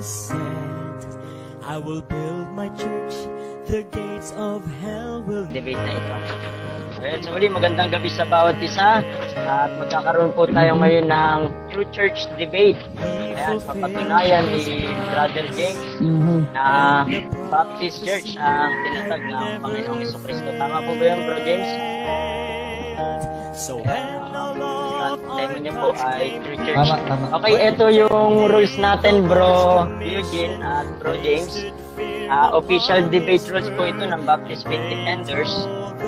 said, I will build my church, the gates of hell will Debate na ito. Well, so muli, magandang gabi sa bawat isa. At magkakaroon po tayo ngayon ng True Church Debate. Ayan, papatunayan ni Brother James na Baptist Church ang tinatag ng Panginoong Jesucristo. Tama po ba yun, Bro James? so Tema niya po ay True Church. Tama. Okay, ito yung rules natin, Bro Eugene at Bro James. Official debate rules po ito ng Baptist Faith Defenders.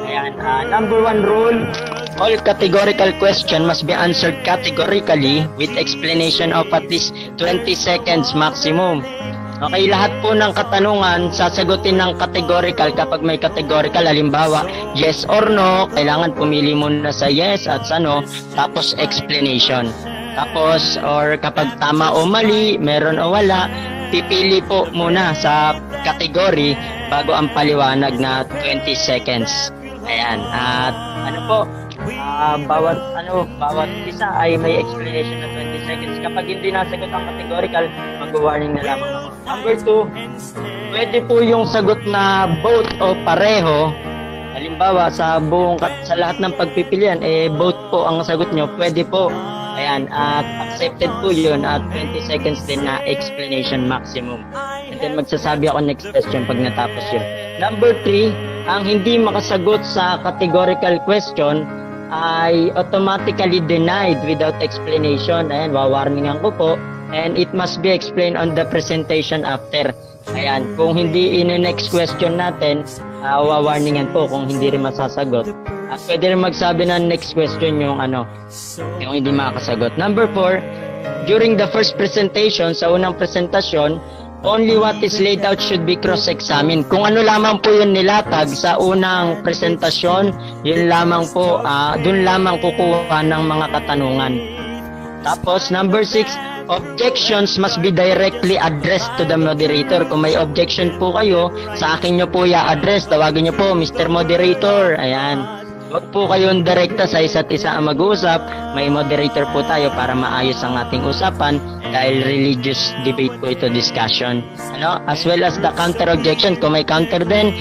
Ayan, number one rule, all categorical question must be answered categorically with explanation of at least 20 seconds maximum. Okay, lahat po ng katanungan sasagutin ng categorical kapag may categorical. Halimbawa, yes or no, kailangan pumili muna sa yes at sa no, tapos explanation. Tapos, or kapag tama o mali, meron o wala, pipili po muna sa category bago ang paliwanag na 20 seconds. Ayan, at ano po, bawat isa ay may explanation na 20 seconds. Kapag hindi nasagot ang categorical, mag-warning na lamang ako. Number 2, pwede po yung sagot na both o pareho. Halimbawa, sa lahat ng pagpipilian, both po ang sagot nyo, pwede po. Ayan, at accepted po yun at 20 seconds din na explanation maximum. And then magsasabi ako next question pag natapos yun. Number 3, ang hindi makasagot sa categorical question ay automatically denied without explanation. Ayan, wawarningan ko po. And it must be explained on the presentation after. Ayan, kung hindi in-next question natin, wawarningan po kung hindi rin masasagot. At pwede rin magsabi ng next question yung hindi makakasagot. Number 4, during the first presentation, sa unang presentasyon, only what is laid out should be cross-examined. Kung ano lamang po yung nilatag sa unang presentasyon, yun lamang po, dun lamang kukuha ng mga katanungan. Tapos, number 6, objections must be directly addressed to the moderator. Kung may objection po kayo, sa akin nyo po i-address. Tawagin nyo po, Mr. Moderator. Ayan. Huwag po kayong direkta sa isa't isa ang mag-uusap. May moderator po tayo para maayos ang ating usapan dahil religious debate po ito, discussion. As well as the counter objection. Kung may counter din,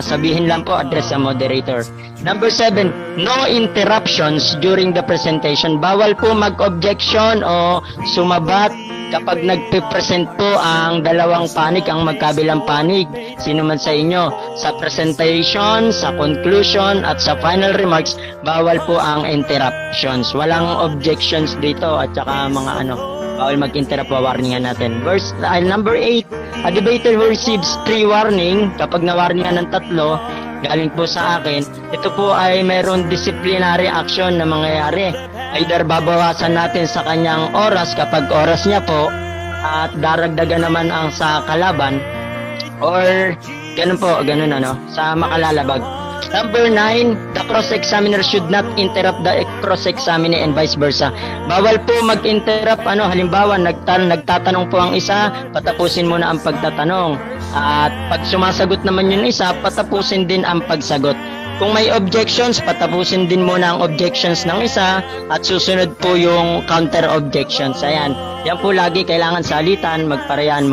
sabihin lang po, address sa moderator. Number 7, no interruptions during the presentation. Bawal po mag-objection o sumabat kapag nagpe-present po ang dalawang panig, ang magkabilang panig, sino man sa inyo. Sa presentation, sa conclusion, at sa final remarks, bawal po ang interruptions. Walang objections dito at saka mga bawal mag-interrupt, warningan natin. Number 8, a debater who receives 3 warning, kapag na-warningan ng 3, galing po sa akin, ito po ay mayroon disciplinary action na mangyayari. Either babawasan natin sa kanyang oras kapag oras niya po at daragdagan naman ang sa kalaban or ganun sa makalalabag. Number 9, the cross-examiner should not interrupt the cross-examinee and vice versa. Bawal po mag-interrupt, halimbawa nagtatanong po ang isa, patapusin muna ang pagtatanong. At pag sumasagot naman yung isa, patapusin din ang pagsagot. Kung may objections, patapusin din muna ang objections ng isa at susunod po yung counter objections. Ayan, yan po lagi kailangan salitan, magparehan,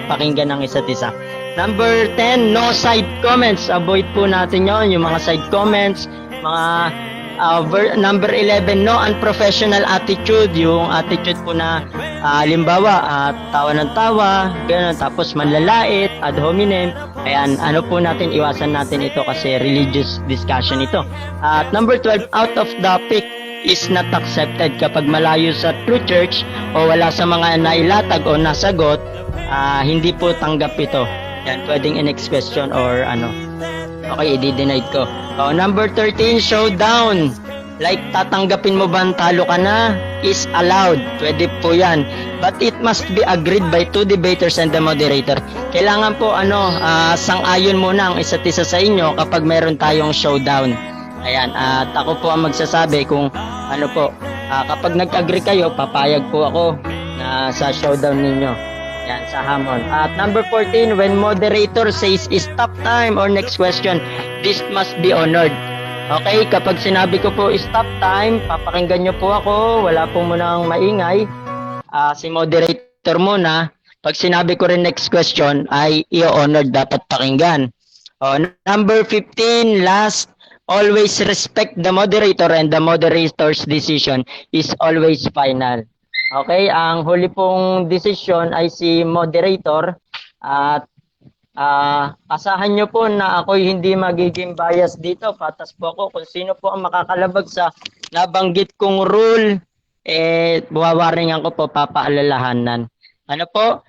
pakinggan ng isa't isa. Number 10, no side comments. Avoid po natin yon, yung mga side comments. Number 11, no unprofessional attitude. Yung attitude po na halimbawa, tawa ng tawa, gano'n, tapos manlalait, ad hominem. Ayan, po natin, iwasan natin ito kasi religious discussion ito. At number 12, out of topic is not accepted. Kapag malayo sa true church o wala sa mga nailatag o nasagot, hindi po tanggap ito. Yan, pwedeng next question or okay, i-denied ko. Number 13, showdown. Like, tatanggapin mo ba talo ka na? Is allowed. Pwede po yan. But it must be agreed by 2 debaters and the moderator. Kailangan po, sang-ayon muna ang isa't isa sa inyo kapag meron tayong showdown. Ayan, at ako po ang magsasabi kung kapag nag-agree kayo, papayag po ako na sa showdown ninyo. Yan, sa hamon. At number 14, when moderator says stop time or next question, this must be honored. Okay, kapag sinabi ko po stop time, papakinggan nyo po ako, wala po munang maingay. Si moderator muna, pag sinabi ko rin next question ay i-honored dapat pakinggan. Number 15, last, always respect the moderator and the moderator's decision is always final. Okay, ang huli pong decision ay si moderator at asahan nyo po na ako'y hindi magiging bias dito. Patas po ako kung sino po ang makakalabag sa nabanggit kong rule. Buwawaringan ko po, papaalalahanan. Ano po?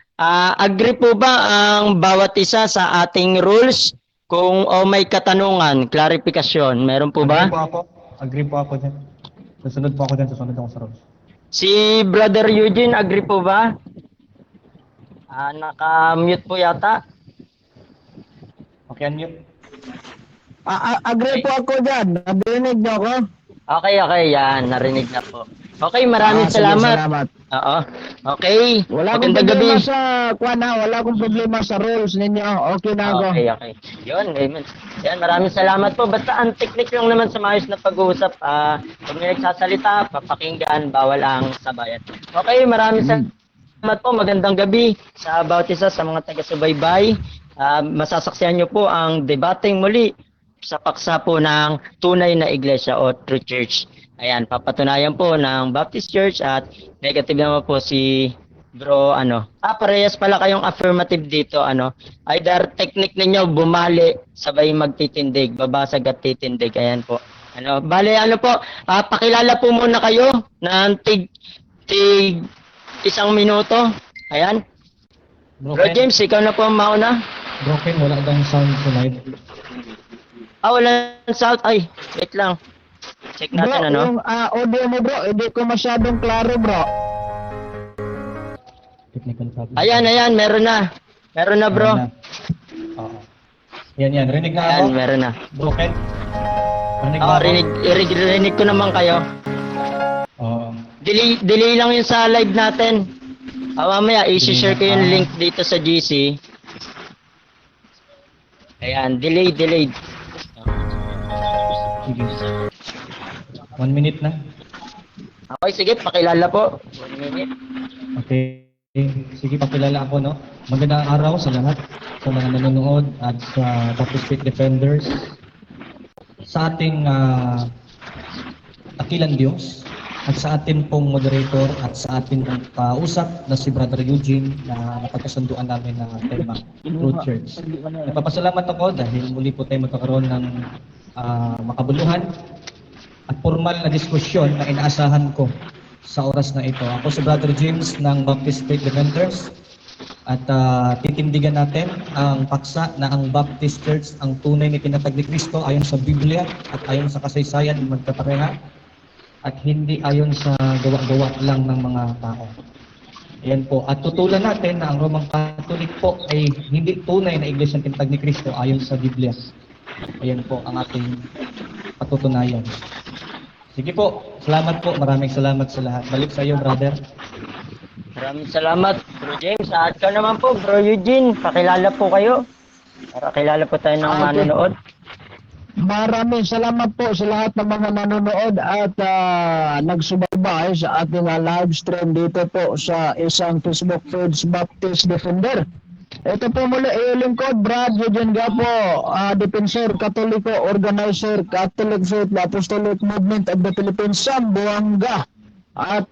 Agree po ba ang bawat isa sa ating rules? Kung may katanungan, klarifikasyon, meron po ba? Agree po ako dyan. Susunod po ako dyan, susunod ako sa rules. Si Brother Eugene, agree po ba? Naka-mute po yata. Okay, unmute. Agree po ako dyan. Narinig niyo ako? Okay, yan. Narinig na po. Okay, maraming salamat. Oo. Okay. Wala akong Magandang gabi. problema sa wala akong problema sa rules ninyo. Okay na ako. Okay. Yun, amen. Yan, maraming salamat po. Basta ang technique lang naman sa maayos na pag-uusap. Pag may nagsasalita, papakinggan, bawal ang sabayan. Okay, maraming salamat po. Magandang gabi sa bawat isa sa mga taga-subaybay. Masasaksihan nyo po ang debating muli sa paksa po ng tunay na iglesia o true church. Ayan, papatunayan po ng Baptist Church at negative naman po si bro, parehas pala kayong affirmative dito, either technique ninyo bumali, sabay magtitindig, babasag at titindig, ayan po. Bale, po, pakilala po muna kayo ng tig 1 minuto, ayan. Bro James, ikaw na po ang mauna. Broken, wala bang sound sa live? Walang sound, wait lang. Check natin, bro, yung audio mo bro, hindi ko masyadong klaro bro. Technical problem. Ayan, meron na. Meron na, bro. Oo. Yan, rinig na ako. Ayan, meron na. Broken. Rinig na ako. Rinig ko naman kayo. Oo. Delay lang yun sa live natin. Mamaya, i-share ko yung link dito sa GC. Ayan, delayed. Sige. 1 minute na. Okay, sige, pakilala po. 1 minute. Okay. Sige, pakilala ako, no? Magandang araw sa lahat, sa mga nanonood at sa Baptist Faith Defenders. Sa ating dakilang Diyos at sa ating pong moderator at sa ating pong kausap na si Brother Eugene na napagkasunduan namin na tema, True Church. Nagpapasalamat ako dahil muli po tayo magkakaroon ng makabuluhan at formal na diskusyon na inaasahan ko sa oras na ito. Ako si Brother James ng Baptist Faith Defenders at titindigan natin ang paksa na ang Baptist Church ang tunay na tinatag ni Kristo ayon sa Biblia at ayon sa kasaysayan ng magkapareha at hindi ayon sa gawa-gawa lang ng mga tao. Ayan po. At tutulan natin na ang Roman Catholic po ay hindi tunay na iglesia ng tinatag ni Kristo ayon sa Biblia. Ayan po ang ating patutunayan. Sige po, salamat po. Maraming salamat sa lahat. Balik sa iyo, brother. Maraming salamat, Bro James. At ka naman po, Bro Eugene. Pakilala po kayo. Para kilala po tayo ng manonood. Maraming salamat po sa lahat ng mga nanonood at nagsubaybay sa ating live stream dito po sa isang Facebook page, Baptist Defender. Ito po muli lingkod, Brad Eugene Gapo, Defensor, Katoliko, Organizer, Catholic Faith, Apostolic Movement of the Philippines, Sambuanga. At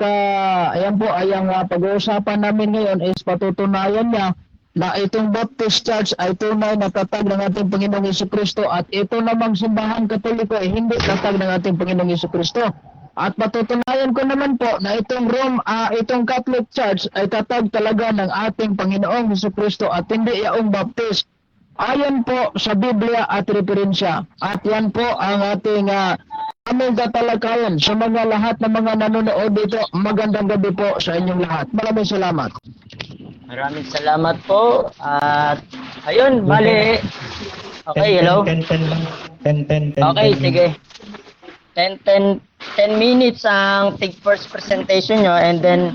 ayan po, ang pag-uusapan namin ngayon is patutunayan niya na itong Baptist Church ay tunay na tatag ng ating Panginoong Jesucristo at ito namang simbahan Katoliko ay hindi tatag ng ating Panginoong Jesucristo. At patutunayan ko naman po na itong Catholic Church ay tatag talaga ng ating Panginoong Jesucristo at hindi yaong Baptist. Ayon po sa Biblia at referensya. At yan po ang ating aming tatalakayan sa mga lahat ng mga nanonood dito. Magandang gabi po sa inyong lahat. Maraming salamat. Maraming salamat po. At ayun, bali. Okay, hello. 10 lang. 10. Okay, sige. 10 minutes ang first presentation nyo and then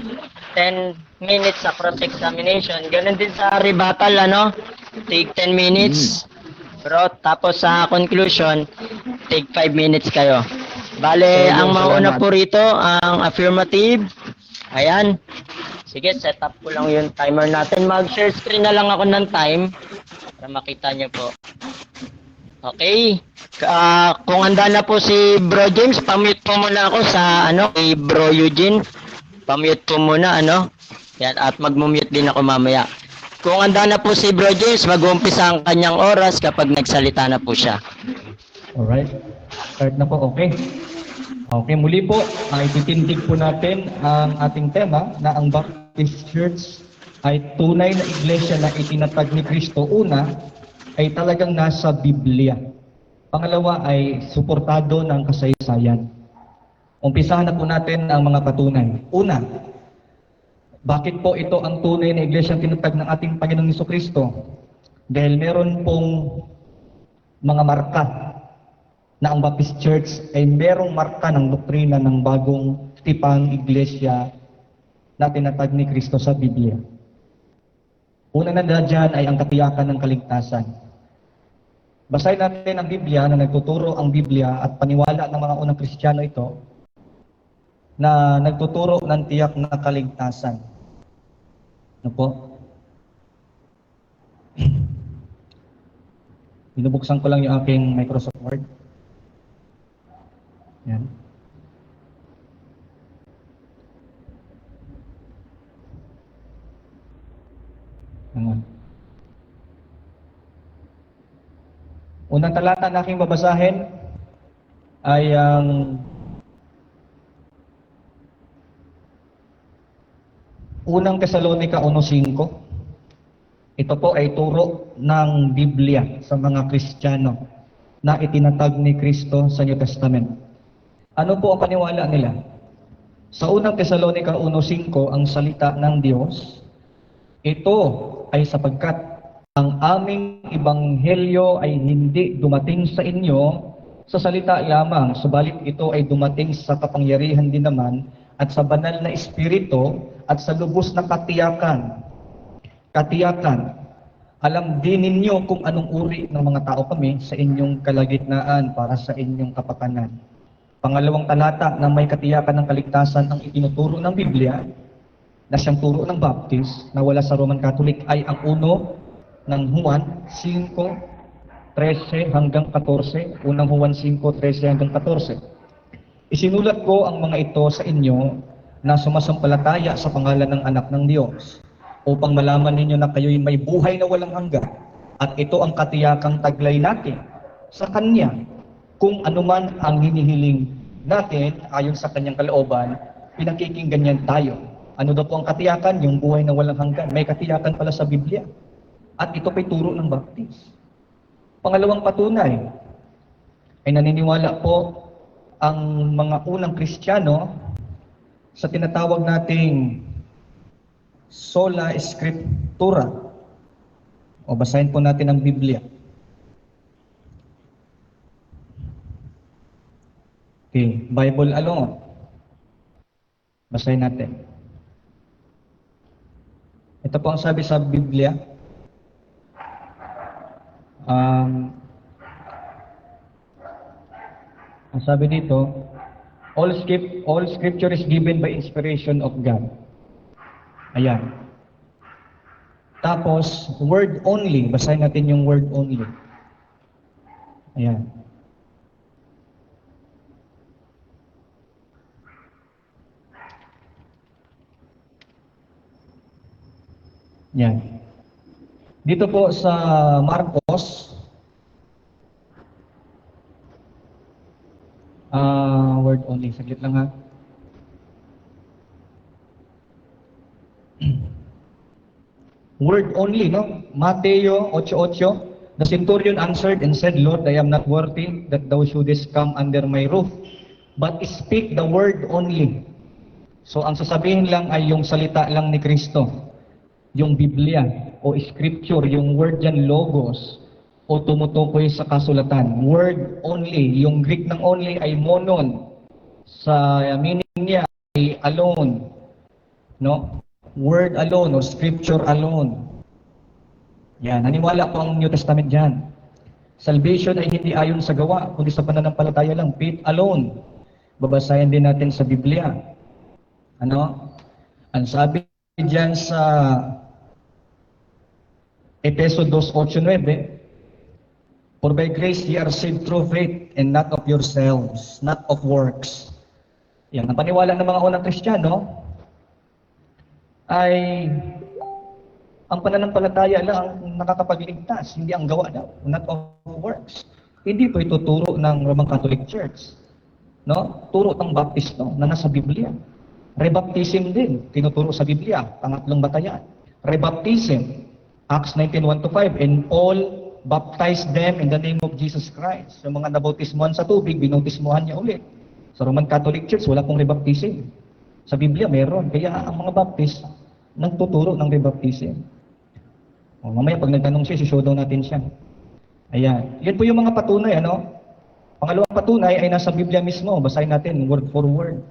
10 minutes sa cross-examination. Ganun din sa rebuttal, Take 10 minutes. Bro, tapos sa conclusion, take 5 minutes kayo. Bale, ang mauna po rito, ang affirmative. Ayan. Sige, set up ko lang yung timer natin. Mag-share screen na lang ako ng time para makita niyo po. Okay. Kung handa na po si Bro James, pamute po muna ako sa kay Bro Eugene. Pamute po muna Yan, at mag-mute din ako mamaya. Kung handa na po si Bro James, mag-uumpisa ang kanyang oras kapag nagsalita na po siya. Alright. Start na po, okay. Okay, muli po, ititindig po natin ang ating tema na ang Baptist Church ay tunay na iglesia na itinatag ni Kristo. Una, ay talagang nasa Biblia. Pangalawa ay suportado ng kasaysayan. Umpisahan na po natin ang mga patunay. Una, bakit po ito ang tunay na iglesia tinatag ng ating Panginoong Jesucristo? Dahil meron pong mga marka na ang Baptist Church ay merong marka ng doktrina ng bagong tipang iglesia na tinatag ni Kristo sa Biblia. Una na dyan ay ang katiyakan ng kaligtasan. Basahin natin ang Biblia na nagtuturo ang Biblia at paniwala ng mga unang Kristiyano ito na nagtuturo ng tiyak na kaligtasan. Ano po? Binubuksan ko lang yung aking Microsoft Word. Yan. Ayan. Unang talata na aking babasahin ay ang unang Tesalonica 1:5. Ito po ay turo ng Biblia sa mga Kristiyano na itinatag ni Kristo sa New Testament. Ano po ang paniwala nila? Sa unang Tesalonica 1:5, ang salita ng Diyos, ito ay sapagkat ang aming ebanghelyo ay hindi dumating sa inyo sa salita lamang, subalit ito ay dumating sa kapangyarihan din naman at sa banal na espiritu at sa lubos na katiyakan. Katiyakan. Alam din ninyo kung anong uri ng mga tao kami sa inyong kalagitnaan para sa inyong kapakanan. Pangalawang talata na may katiyakan ng kaligtasan ang itinuturo ng Biblia na siyang turo ng Baptist na wala sa Roman Catholic ay ang uno ng Juan 5:13 hanggang 14. Unang Juan 5:13 hanggang 14. Isinulat ko ang mga ito sa inyo na sumasampalataya sa pangalan ng anak ng Diyos upang malaman ninyo na kayo'y may buhay na walang hanggan at ito ang katiyakang taglay natin sa Kanya. Kung anuman ang hinihiling natin ayon sa Kanyang kalooban, pinakikinggan niyan tayo. Ano daw po ang katiyakan? Yung buhay na walang hanggan. May katiyakan pala sa Biblia. At ito pa'y turo ng Baptist. Pangalawang patunay ay naniniwala po ang mga unang Kristiyano sa tinatawag nating sola scriptura. O basahin po natin ang Biblia. Okay, Bible alone. Basahin natin. Ito po ang sabi sa Biblia. Ang sabi dito, all scripture is given by inspiration of God. Ayan. Tapos, word only. Basahin natin yung word only. Ayan. Yan. Dito po sa Marcos, word only. Saglit lang ha. Word only, no? Mateo 8:8. The centurion answered and said, Lord, I am not worthy that thou shouldest come under my roof, but speak the word only. So ang sasabihin lang ay yung salita lang ni Kristo. Yung Biblia o scripture, yung word yan, logos, o tumutukoy sa kasulatan. Word only. Yung Greek ng only ay monon. Sa meaning niya ay alone. No? Word alone o scripture alone. Yan. Naniwala po ang New Testament dyan. Salvation ay hindi ayon sa gawa, kundi sa pananampalataya lang. Faith alone. Babasahin din natin sa Biblia. Ano? Ang sabi diyan sa Efeso 2:8-9, "For by grace ye are saved through faith, and not of yourselves, not of works." Yan, ang paniwala ng mga unang Kristiyano ay ang pananampalataya lang ang nakakapagligtas, hindi ang gawa daw, not of works. Hindi po ito turo ng Roman Catholic Church. No? Turo ng Baptisto na nasa Biblia. Rebaptism din, tinuturo sa Biblia, pangatlong batayan. Rebaptism, Acts 19:1-5, "And all baptized them in the name of Jesus Christ." So mga nabautismuhan sa tubig, binautismuhan niya ulit. Sa Roman Catholic Church, wala pong rebaptism. Sa Biblia, meron. Kaya ang mga Baptist, nagtuturo ng rebaptism. O, mamaya pag nagtanong siya, show daw natin siya. Ayan. Yan po yung mga patunay, ano? Pangalawang patunay ay nasa Biblia mismo. Basahin natin, word for word.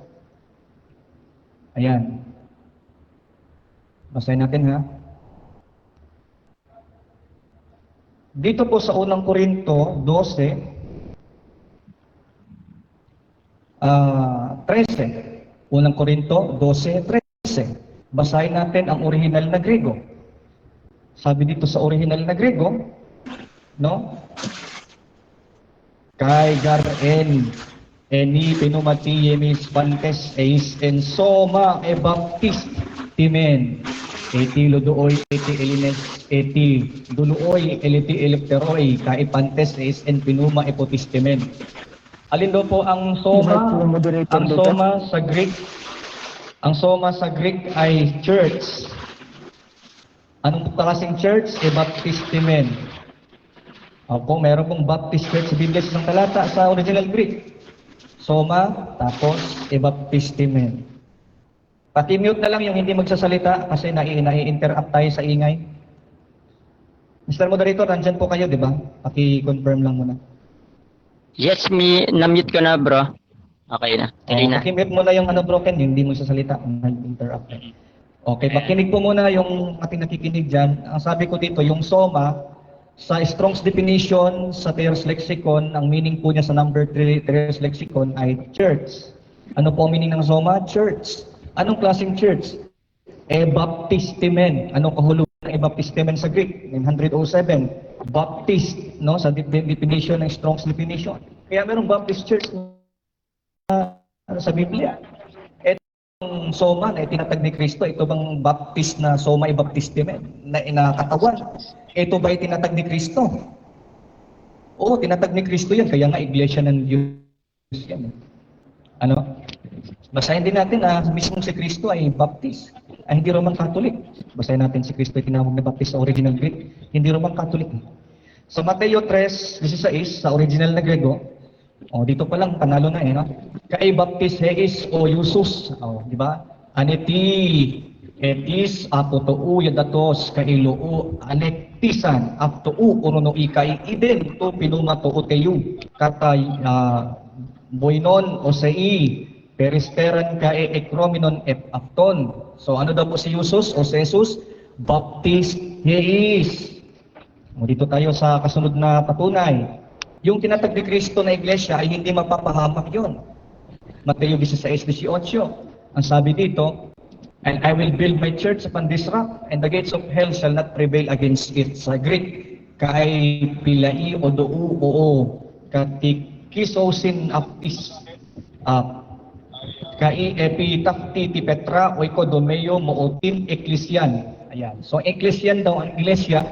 Ayan. Basahin natin, ha? Dito po sa unang Korinto 12:13. Unang Korinto 12:13. Basahin natin ang original na Grego. Sabi dito sa original na Grego, no? "Kai gar eni pinumati yemis pantes eis en soma e baptist timen eti lodoy eti elines eti duluoy eliti elepteroi kai pantes eis en pinuma epotistimen." Alin daw po ang soma? Ang soma sa Greek, ang soma sa Greek ay church. Anong klaseng church? E baptistimen. Opo, meron pong Baptist church sa Biblia sa isang talata sa original Greek. Soma, tapos e baptistimen. Pati-mute na lang yung hindi magsasalita kasi nai-interrupt tayo sa ingay. Mr. Moderator, nandyan po kayo, di ba? Paki-confirm lang muna. Yes, na-mute ko na, bro. Okay na. Tuloy na. Paki-mute mo na yung broken, yung hindi mo sasalita, nag-interrupt. Okay, pakinig po muna yung ating nakikinig dyan. Ang sabi ko dito, yung soma, sa Strong's definition, sa Thayer's Lexicon, ang meaning po niya sa number 3 Thayer's Lexicon ay church. Ano po ang meaning ng soma? Church. Anong klaseng church? E baptistimen. Anong kahulugan ng e baptistimen sa Greek? 907. Baptist, no? Sa definition ng Strong's definition. Kaya merong Baptist church sa Biblia. Itong soma na itinatag ni Kristo, ito bang Baptist na soma e baptistimen na inakatawan? Ito ba itinatag ni Kristo? Oo, tinatag ni Kristo yan. Kaya nga iglesia ng Diyos yan. Ano? Basahin din natin na mismong si Kristo ay Baptist. Ay hindi Roman Catholic. Basahin natin si Kristo ay tinawag na Baptist sa original Greek. Hindi Roman Catholic. Sa Mateo 3:16, sa original na Grego, dito pa lang, panalo na no? Kai Baptist heis o Iusus. Di ba? Aneti etis apotou yadatos kailoo anektisan aptou uruno ikai iden to pinumatuot kayo katay boinon o sei peristeran kae ekrominon et apton. So ano daw po si Iusus o si Jesus? Baptist heis. Dito tayo sa kasunod na patunay. Yung tinatag ni Kristo na iglesia ay hindi mapapahamak yon. Mateo 16:18. Ang sabi dito, "And I will build my church upon this rock, and the gates of hell shall not prevail against it." Sa Greek, "Kai pilai o dou oo katikisosin apis kai epitakti ti Petra o ikodomeo mootin eklesyan." Ayan. So eklesyan daw ang iglesia,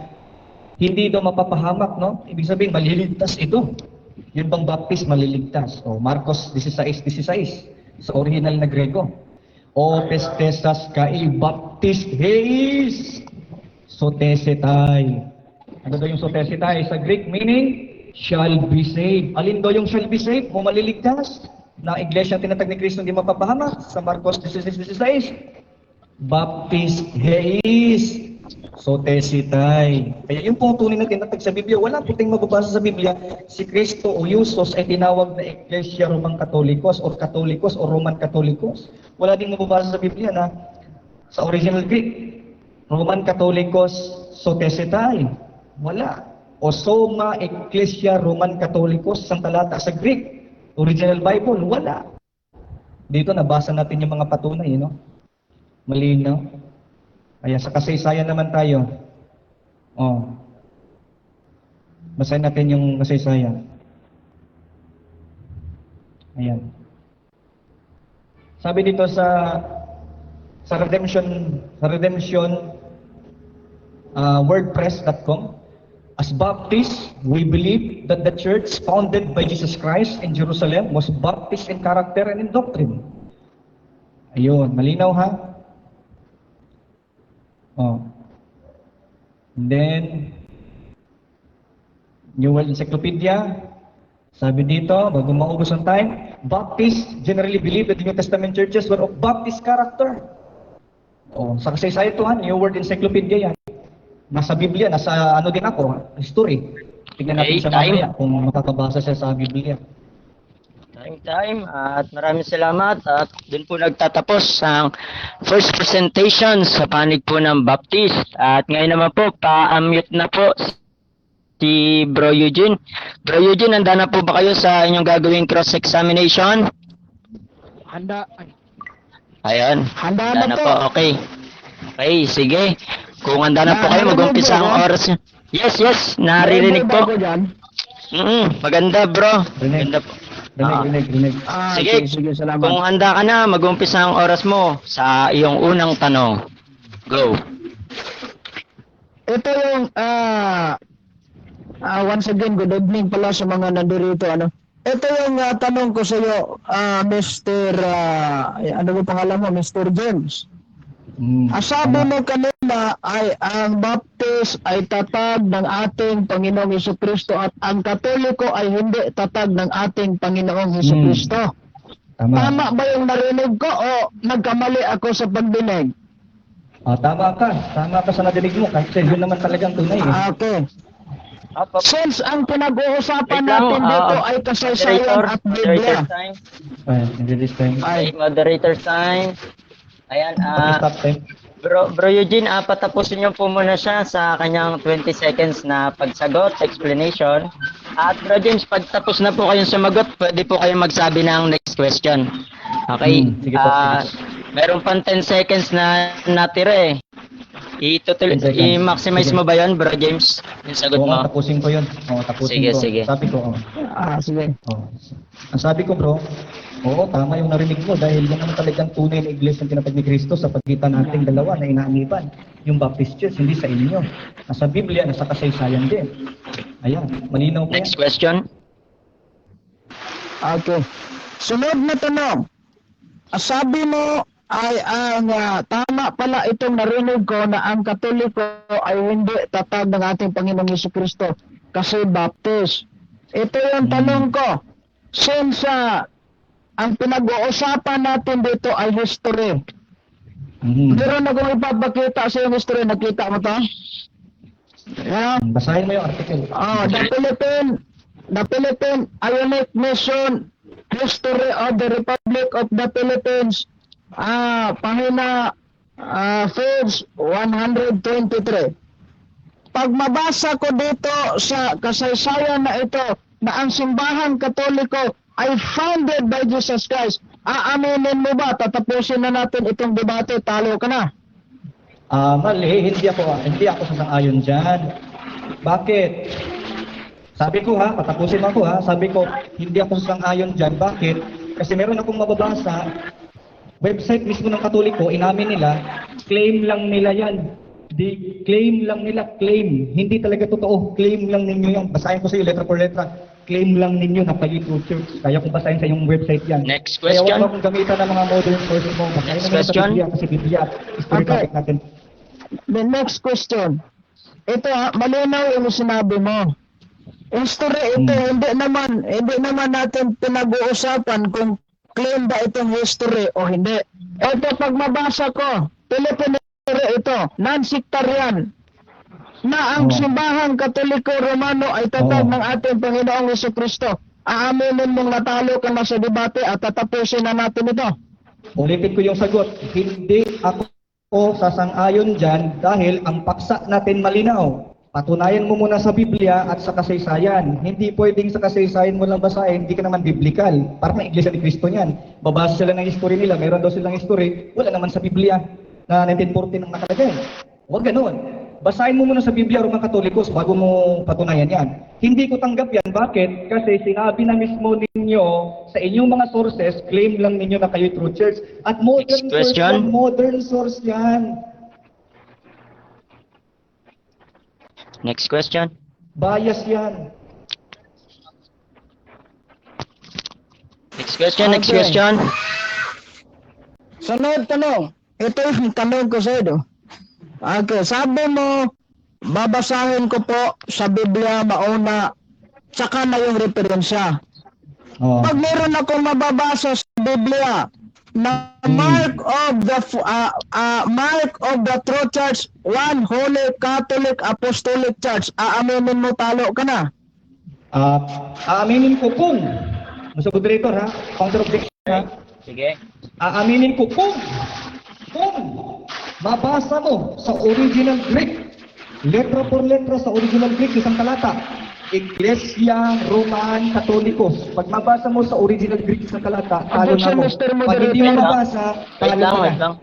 hindi daw mapapahamak, no? Ibig sabihin, maliligtas ito. Yun bang Baptist, maliligtas. O, Marcos 16:16, sa original na Grego. "O pestesas kai Baptist heis sotesetai." Ano daw yung sotesetai sa Greek? Meaning, shall be saved. Alin daw yung shall be saved? O maliligtas? Na iglesia tinatag ni Kristo hindi mapapahamak. Sa Marcos 16:16, Baptist heis sotesetai. Kaya yung pong tunay na tinatag sa Biblia, wala po tayong mababasa sa Biblia, si Kristo o Iusus ay tinawag na Iglesia Roman Katolikos or Roman Katolikos. Wala ding mababasa sa Biblia na sa original Greek, Roman Katolikos sotesetai. Wala. O soma Ecclesia Roman Katolikos, isang talata sa Greek. Original Bible, wala. Dito nabasa natin yung mga patunay, no? Malinaw. Ayan, sa kasaysayan naman tayo. Oh. Basahin natin yung kasaysayan. Ayan. Sabi dito sa redemption wordpress.com, as Baptists, we believe that the church founded by Jesus Christ in Jerusalem was Baptist in character and in doctrine. Ayun, malinaw ha? Oh. And then, New World Encyclopedia, sabi dito, bago maubos ang time, Baptists generally believe that the New Testament churches were of Baptist character. Oh, sa kasaysayan ito ha, New World Encyclopedia yan. Nasa Biblia, nasa ano din ako, history. Tignan natin siya mamaya kung makakabasa siya sa Biblia. Time. At maraming salamat. At dun po nagtatapos ang first presentation sa panig po ng Baptist. At ngayon naman po, pa-unmute na po si Bro Eugene. Bro Eugene, handa na po ba kayo sa inyong gagawing cross-examination? Handa. Ayan. Handa na po. Okay. Okay, sige. Kung handa na po kayo, mag-umpisa ang oras. Yes, naririnig po. Maganda, bro. Maganda po. Rinig. Sige, sige, salamat. Kung handa ka na, mag-umpisa ang oras mo sa iyong unang tanong. Go. Ito yung, once again, good evening pala sa mga nandirito, ano. Ito yung tanong ko sa iyo, Mr. Ano ba pangalan mo? Mr. James. Sabi mo kanina ay ang Baptist ay tatag ng ating Panginoong Hesukristo at ang Katoliko ay hindi tatag ng ating Panginoong Hesukristo. Tama ba yung narinig ko o nagkamali ako sa pagdinig? Tama ka. Tama ka sa nadinig mo kasi yun naman talagang tunay. Okay. Since ang pinag-uusapan natin dito ay kasaysayan at Biblia. Moderator time. Ayan, Bro Eugene, patapusin niyo po muna siya sa kanyang 20 seconds na pagsagot, explanation. At Bro James, pag tapos na po kayong sumagot, pwede po kayong magsabi ng next question. Okay? Sige po. Meron pang 10 seconds na natira eh. I-maximize mo ba yun, Bro James? Yung sagot mo? Tapusin ko yun. Tapusin ko. Sige. Sabi ko, Sige. Ang sabi ko, bro, tama yung narinig mo dahil yan naman talagang tunay na iglesia ng tinatag ni Kristo sa pagitan nating dalawa na inaaniban. Yung Baptist Church, hindi sa inyo. Nasa Biblia, nasa kasaysayan din. Ayan, malinaw po. Next question. Okay. Sunod na tanong. Sabi mo ay ang tama pala itong narinig ko na ang Katoliko ay hindi tatag ng ating Panginoong Hesukristo kasi Baptist. Ito yung tanong ko. Since ang pinag-uusapan natin dito ay history. Meron akong ipapakita sa yung history. Nakita mo to? Yeah. Basahin mo yung article. The Philippine Ionic Mission History of the Republic of the Philippines. Pahina page 123. Pag mabasa ko dito sa kasaysayan na ito na ang simbahang Katoliko ay founded by Jesus Christ, aaminin mo ba? Tatapusin na natin itong debate, talo ka na. Mali, hindi ako sasang-ayon dyan. Bakit? Sabi ko patapusin ako sabi ko, hindi ako sasang-ayon dyan. Bakit? Kasi meron akong mababasa, website mismo ng Katoliko, inamin nila, claim lang nila yan. Claim lang nila, claim. Hindi talaga totoo, claim lang ninyo yan. Basahin ko sa iyo, letra por letra. Claim lang ninyo na kayo true church. Kaya kung basahin sa yung website yan. Next question. Kaya huwag akong gamitan ng mga modern sources mo. Basahin mo sa Biblia kasi Biblia, history topic natin. The next question. Ito malinaw yung sinabi mo. History ito, hindi naman natin pinag-uusapan kung claim ba itong history o hindi. Ito pag mabasa ko, Philippine history ito, non-sectarian, na ang simbahang Katoliko Romano ay tatag ng ating Panginoong Hesukristo. Aaminin mong natalo ka na sa debate at tatapusin na natin ito. Ulitin ko yung sagot. Hindi ako sasang-ayon dyan dahil ang paksa natin malinaw. Patunayan mo muna sa Biblia at sa kasaysayan. Hindi pwedeng sa kasaysayan mo lang basahin, hindi ka naman biblikal. Parang iglesia ni Kristo niyan. Babasa sila ng history nila, meron daw silang history, wala naman sa Biblia. na 1914 ang nakalagay. Huwag ganun. Basahin mo muna sa Biblia Roman Katolikos bago mo patunayan yan. Hindi ko tanggap yan. Bakit? Kasi sinabi na mismo ninyo sa inyong mga sources, claim lang ninyo na kayo'y true church. At modern Next source question. yan, modern source yan. Next question. Bias yan. Next question, next Okay. question. Sunod tanong. Ito yung tanong ko sa iyo. Okay, sabi mo, babasahin ko po sa Biblia mauna, tsaka na yung referensya. Oh. Pag meron akong mababasa sa Biblia na mark of the true church, one holy Catholic Apostolic Church, aaminin mo talo ka na. Aaminin ko kung, Mr. Moderator ha, counter objection ha, Sige. aaminin ko kung mabasa mo sa original Greek, letra por letra sa original Greek, isang talata, Iglesia Roman Katolikos. Pag mabasa mo sa original Greek isang talata, talo na Objection, mo. Mr. Pag hindi mo Moderator. mabasa, Wait talo lang, ka wait na. lang.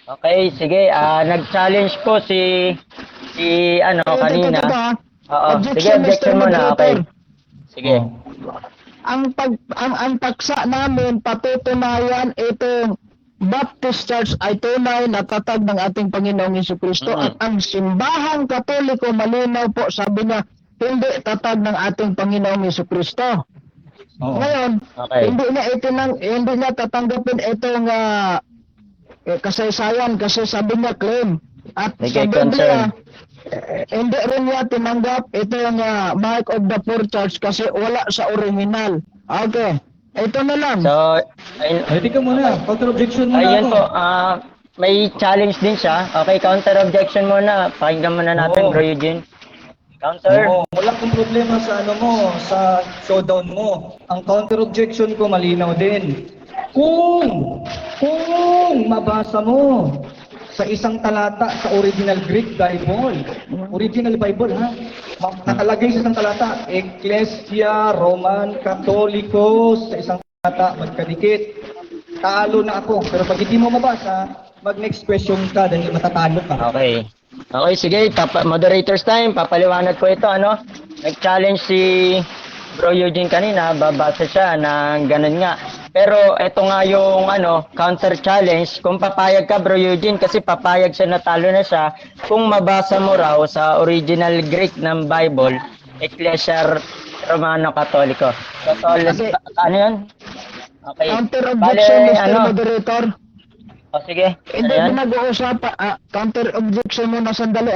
Okay, sige. Nag-challenge po si kanina. Oo, sige, objection mo na. Okay. Sige. Ang paksa namin patutunayan itong Baptist Church ay tunay na tatag ng ating Panginoong Jesucristo at ang simbahang Katoliko malinaw po sabi niya hindi tatag ng ating Panginoong Jesucristo. Oo. Ngayon, Okay. hindi niya tatanggapin itong kasaysayan kasi sabi niya claim at Sige, sa Biblia concern. hindi rin niya tinanggap itong mark of the poor church kasi wala sa original. Okay. Ito na lang. So, ayun, Ay, tingnan mo na, counter objection muna ayun ako. po. May challenge din siya. Okay, counter objection muna. Pakinggan muna natin, Oo. Bro Eugene. Counter. Oo, wala akong problema sa sa showdown mo. Ang counter objection ko malinaw din. Kung mabasa mo sa isang talata sa original Greek Bible, original Bible ha, nakalagay sa isang talata, Ecclesia Roman Catholicos, sa isang talata, magkadikit, talo na ako. Pero pag hindi mo mabasa, mag-next question ka dahil matatalo ka. Okay. Okay, sige. Moderator's time. Papaliwanag ko ito, Nag-challenge si Bro Eugene kanina. Babasa siya ng ganun nga. Pero ito nga yung, counter challenge. Kung papayag ka, Bro Eugene, kasi papayag siya na talo na siya. Kung mabasa mo raw sa original Greek ng Bible, Ecclesia Romano Catholico. Okay. Ano yun? Okay. Counter Bale, objection, Mr. Moderator. O sige. Hindi Ano yan? pinag-uusapan, counter objection muna sandali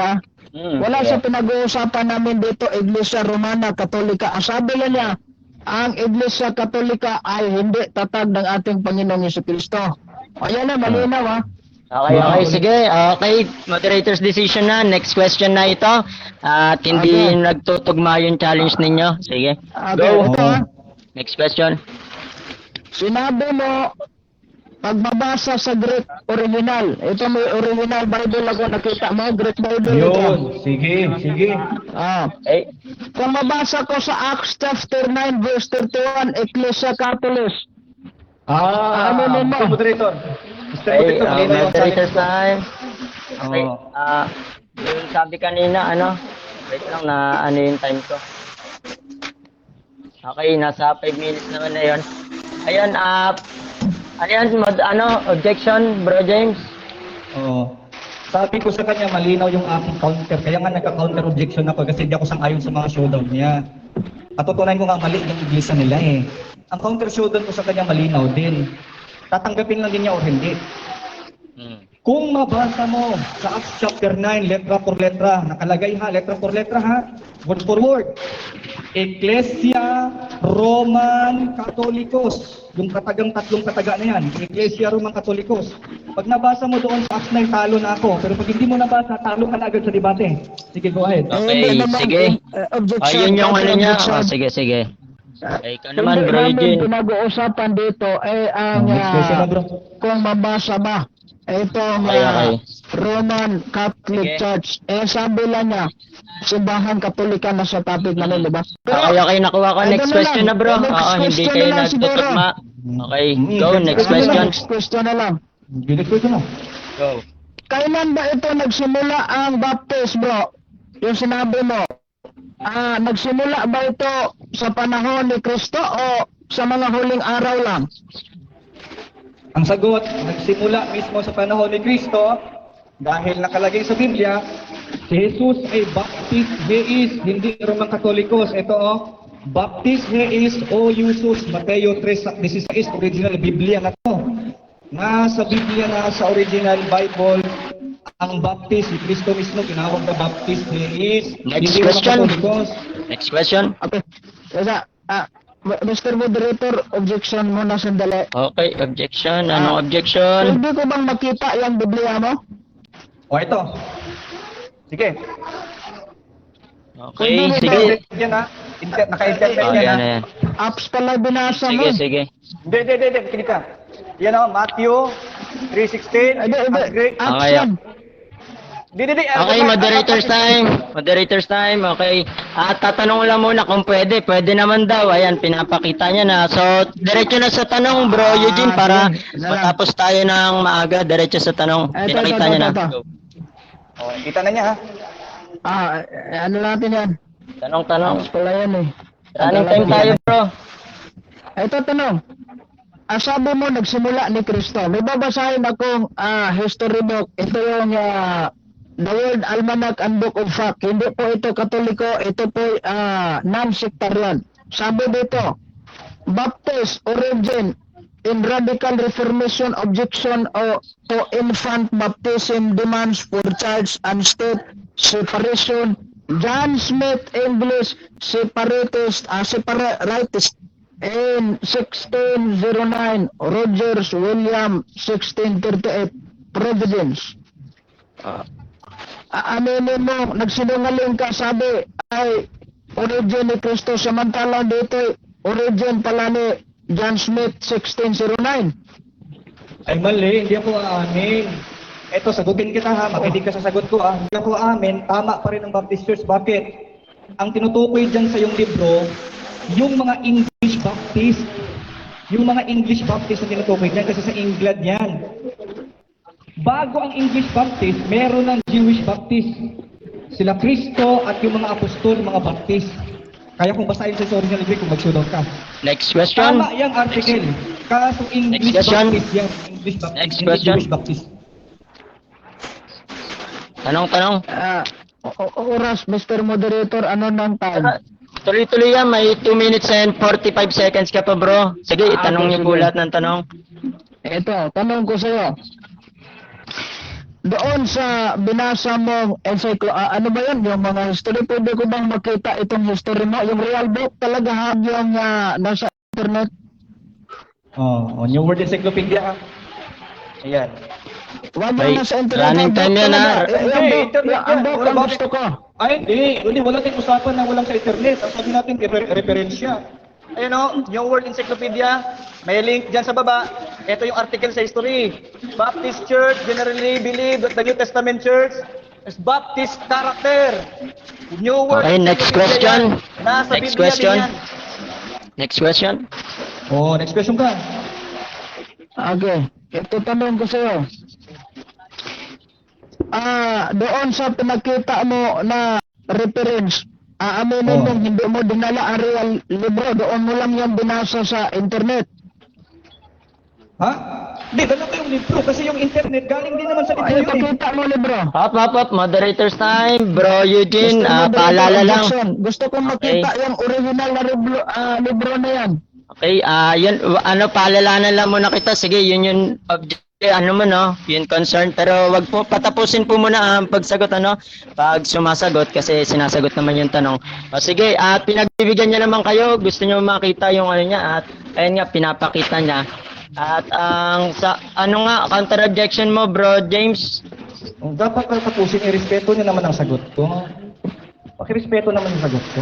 Wala sige. sa pinag-uusapan namin dito, Iglesia Romana Katolika. Ang sabi niya, ang Iglesia Katolika ay hindi tatag ng ating Panginoong Jesucristo. Ayan na, malinaw Okay, sige. Okay, moderator's decision na. Next question na ito. At hindi Okay. nagtutugma yung challenge ninyo. Sige. Okay, Go. ito Next question. Sinabi mo, pagbabasa sa Greek original. Ito may original Bible ako nakita mo, Greek Bible ito. Yun, sige. Okay. Kung mabasa ko sa Acts chapter 9 verse 31, Ecclesia Catholic. Ano mo? Mr. Moderator. Mr. Okay, Moderator, malinaw yung moderator's challenge. time. Okay. Yung sabi kanina, wait lang na yung time ko. Okay, nasa 5 minutes naman na yun. Ayun, objection, Bro James? Oo. Sabi ko sa kanya, malinaw yung aking counter. Kaya nga nagka-counter objection ako kasi hindi ako sang-ayon sa mga showdown niya. Patutunayan ko nga mali yung iglesia nila eh. Ang counter showdown ko sa kanya malinaw din. Tatanggapin lang din niya o hindi. Kung mabasa mo sa Acts chapter 9, letra por letra, nakalagay letra por letra word for word. Ecclesia Roman Catholicos. Yung tatlong kataga na yan. Ecclesia Roman Catholicos. Pag nabasa mo doon sa Acts 9, talo na ako. Pero pag hindi mo nabasa, talo ka na agad sa debate. Sige, go ahead. Okay, sige. Objection. Ayun yung counter niya. objection. Sige. Okay, ikaw naman, Hindi Bro namin Eugene. pinag-uusapan dito ay ang Next question na, bro. kung mabasa ba itong Okay. Roman Catholic Sige. Church. Sabi lang niya, simbahan Katolika na sa topic namin, di ba? Okay, nakuha ko. Next Ano na question lang, na, bro. next Oo, hindi question kayo na lang siguro. nagtutugma. Okay, go. Next Ano na, question. Next question na lang. Next question na. Go. kailan ba ito nagsimula ang baptist, bro? Yung sinabi mo, nagsimula ba ito sa panahon ni Kristo o sa mga huling araw lang? Ang sagot, nagsimula mismo sa panahon ni Kristo dahil nakalagay sa Biblia, si Jesus ay Baptist Heis, hindi Roman Katolikos. Ito Baptist Heis o Jesus, Mateo 3:16, original Biblia na to. Sa Biblia na sa original Bible, ang Baptist, si Kristo mismo, tinawag na Baptist Heis, Next hindi Roman question. Katolikos. Next question. Okay. Kaya, Mr. Moderator, objection muna sandali. Okay, objection. Anong objection? Pwede ko bang makita yung Biblia mo? O ito. Sige. Okay, Pwede sige. Yan ha. Naka-internet Oh, yan yan ha. na yan. Apps pala binasa mo. Sige, sige. Hindi. Kinig ka. Yan o, Matthew 3:16. Apps Okay, yan. Okay, moderators time. Moderators time. Okay. Tatanong lang muna kung pwede. Pwede naman daw. Ayan, pinapakita niya na. So, diretso na sa tanong, bro Eugene, para matapos tayo ng maaga. Diretso sa tanong. Pinakita niya na. Go. O, kita na niya ha. Ano natin yan? Tanong. Apps pala yan eh. Running time tayo, bro. Ito tanong. Sabi mo nagsimula ni Kristo. May babasahin akong history book. Ito yung The World Almanac and Book of Fact. Hindi po ito Katoliko, ito po non-sectarian. Sabi dito, Baptist origin in radical reformation objection to infant baptism demands for church and state separation. John Smith English separatist in 1609, Rogers William 1638, Providence. Aminin mo, nagsinungaling ka, sabi ay origin ni Kristo, samantalang dito origin pala ni John Smith 1609. Ay mali, hindi ako aamin. Eto, sagutin kita ha, makinig ka sa sagot ko ha. Hindi ako aamin, tama pa rin ang Baptist Church. Bakit? Ang tinutukoy dyan sa iyong libro, yung mga English Baptist. Yung mga English Baptist na tinutukoy dyan, kasi sa England yan. Bago ang English Baptist, meron ng Jewish Baptist. Sila Kristo at yung mga apostol, mga Baptist. Kaya kung basahin sa original libre, kung magsunod ka. Next question. Tama yung article. Kaso English Next question. Baptist yan. English Baptist. Next hindi question. Jewish Baptist. Tanong. Oras, Mr. Moderator, ano ng time? Tuloy-tuloy yan. May 2 minutes and 45 seconds ka pa, bro. Sige, itanong niyo po sige. lahat ng tanong. Ito, tanong ko sa'yo. Doon sa binasa mong ano ba yun? Yung mga history, pwede ko bang makita itong history mo? Yung real book talaga ha, yung nasa internet? New World Encyclopedia. Ayan. Wag May mo nasa internet. running time yan, ha? Ang book ang gusto ko. Ay, hindi. Wala tayong usapan na walang sa internet. Ang sabi natin, referensya. Ayun o, New World Encyclopedia. May link dyan sa baba. Ito yung article sa history. Baptist Church generally believe that the New Testament Church is Baptist character. New World Okay, next question. Nasa Next Biblia question. din yan. Next question. Next question ka. Okay. Ito tanong ko sa'yo. Doon sa pinakita mo na reference, aminin mo hindi mo dinala ang real libro, doon mo lang yung binasa sa internet. Ha? Hindi, dala ko yung libro kasi yung internet galing din naman sa libro Ay, yun eh. pakita mo libro. Hop. Moderators time. Bro Eugene, Gusto mo paalala lang. objection. Gusto kong makita yung original na libro na yan. Okay, yun, paalalanan lang muna kita. Sige, yun yung yun concern. Pero wag po, patapusin po muna ang pagsagot, pag sumasagot, kasi sinasagot naman yung tanong. Sige, at pinagbibigyan niya naman kayo, gusto niyo makita yung niya, at ayun nga, pinapakita niya. At counter objection mo, bro James? Dapat tapusin, irespeto niya naman ang sagot ko. Pakirespeto naman yung sagot ko.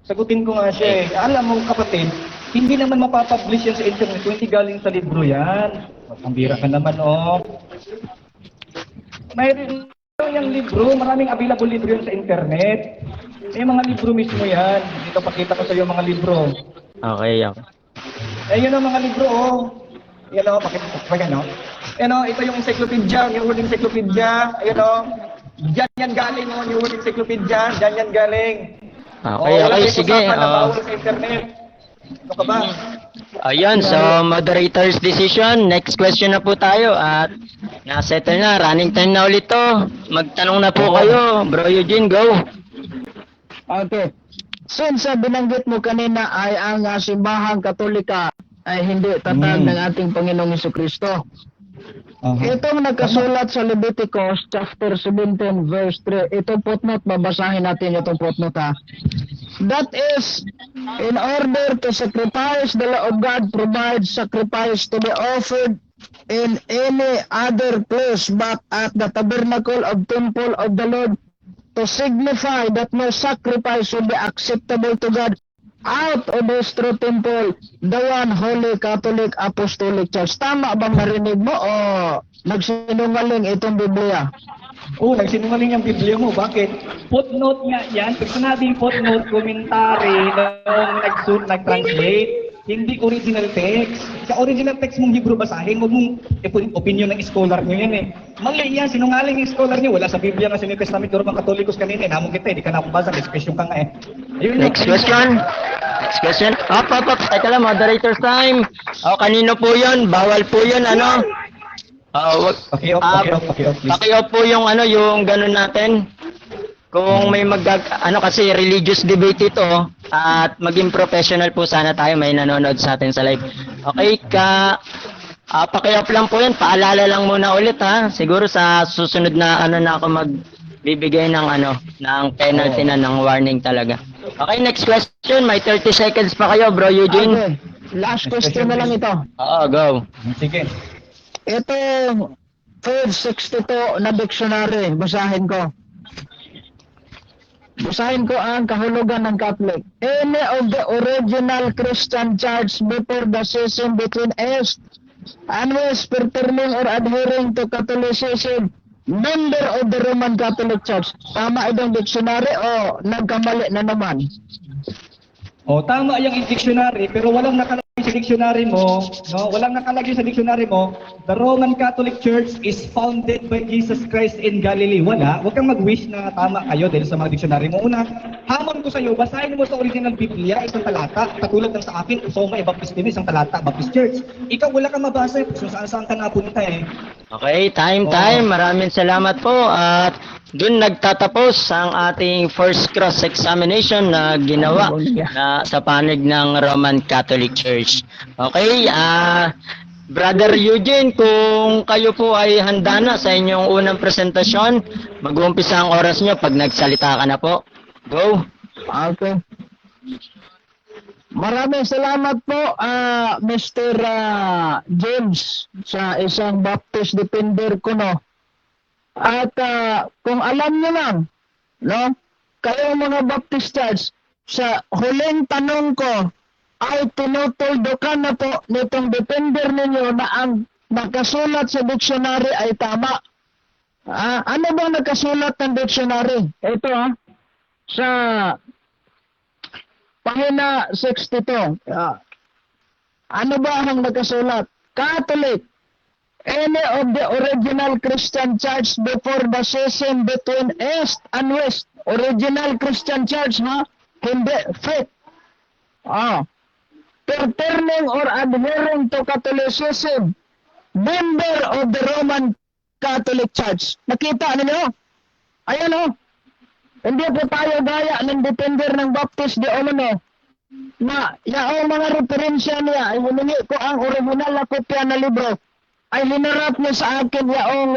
Sagutin ko nga siya eh. Alam mo kapatid, hindi naman mapapublish yan sa internet kung hindi galing sa libro yan. Pambira ka naman Mayroon yung libro, maraming available libro yan sa internet. Mga libro mismo yan. Dito pakita ko sa iyo mga libro. Okay. Yun ang mga libro Yan o, pakipagyan o. Yan o, ito yung encyclopedia, New World Encyclopedia. Ayan o. Diyan yan galing o, New World Encyclopedia. Diyan yan galing. Okay, wala okay, tayong sige. usapan na bawal sa internet. Ano ka ba? Ayun, so moderator's decision. Next question na po tayo at na-settle na. Running time na ulit to. Magtanong na po kayo. Bro Eugene, go. Okay. Since binanggit mo kanina ay ang simbahang Katolika ay hindi tatag ng ating Panginoong Jesucristo. Itong nagkasulat sa Leviticus chapter 17 verse 3, itong footnote, babasahin natin itong footnote ha. That is, in order to sacrifice, the law of God provides sacrifice to be offered in any other place but at the tabernacle of temple of the Lord, to signify that no sacrifice will be acceptable to God out of His true temple, the one Holy Catholic Apostolic Church. Tama bang narinig mo o nagsinungaling itong Biblia? Oo, nagsinungaling yung Biblia mo. Bakit? Footnote nga yan. Pag sinabing footnote, commentary nung nag-translate, hindi original text. Sa original text mong Hebrew basahin, huwag mong opinion ng scholar nyo yan eh. Mali yan, sinungaling yung scholar nyo. Wala sa Biblia nga sa New Testament, pero mga Katolikos kanina, namong kita, hindi ka na basa, discussion ka nga eh. Ayun, Next question. Next question. Up. Teka lang, moderator's time. O, kanino po yun? Bawal po yun, ano? Okay. Paki-off po yung ano, yung ganun natin. Kung may kasi religious debate ito at maging professional po sana tayo, may nanonood sa atin sa live. Okay, paki-off lang po yun. Paalala lang muna ulit ha. Siguro sa susunod na na ako magbibigay ng ng penalty na ng warning talaga. Okay, next question. May 30 seconds pa kayo, Bro Eugene. Okay. Last question na lang ito. Oo, go. Sige. Ito, page 62 na dictionary, basahin ko. Basahin ko ang kahulugan ng Catholic. Any of the original Christian church before the schism between East and West pertaining or adhering to Catholicism, member of the Roman Catholic Church. Tama itong dictionary o nagkamali na naman? O, tama yung dictionary, pero walang nakalagay sa dictionary mo, no? Walang nakalagay sa dictionary mo, the Roman Catholic Church is founded by Jesus Christ in Galilee. Wala. Huwag kang mag-wish na tama kayo dahil sa mga dictionary mo. Una, hamon ko sa iyo, basahin mo sa original Biblia, isang talata, katulad ng sa akin, Soma e Baptistimi, isang talata, Baptist Church. Ikaw wala kang mabasa, kung saan ka napunta eh. Okay, time. Maraming salamat po at doon nagtatapos ang ating first cross-examination na ginawa na sa panig ng Roman Catholic Church. Okay, Brother Eugene, kung kayo po ay handa na sa inyong unang presentasyon, mag-uumpisa ang oras nyo pag nagsalita ka na po. Go! Okay. Maraming salamat po, Mr. James, sa isang Baptist defender ko, no? At kung alam niyo lang, no? Kayo mga Baptist Church, sa huling tanong ko, ay tinutuldukan na po nitong defender ninyo na ang nakasulat sa dictionary ay tama. Ano bang nakasulat ng dictionary? Ito sa pahina 62. Ano ba ang nakasulat? Catholic. Any of the original Christian church before the schism between East and West. Original Christian church, Hindi. Faith. Pertaining or adhering to Catholicism. Member of the Roman Catholic Church. Nakita ninyo? Ayan Hindi po tayo gaya ng defender ng Baptist de Omano na yaong mga referensya niya ay humingi ko ang original na kopya na libro ay hinarap niya sa akin yaong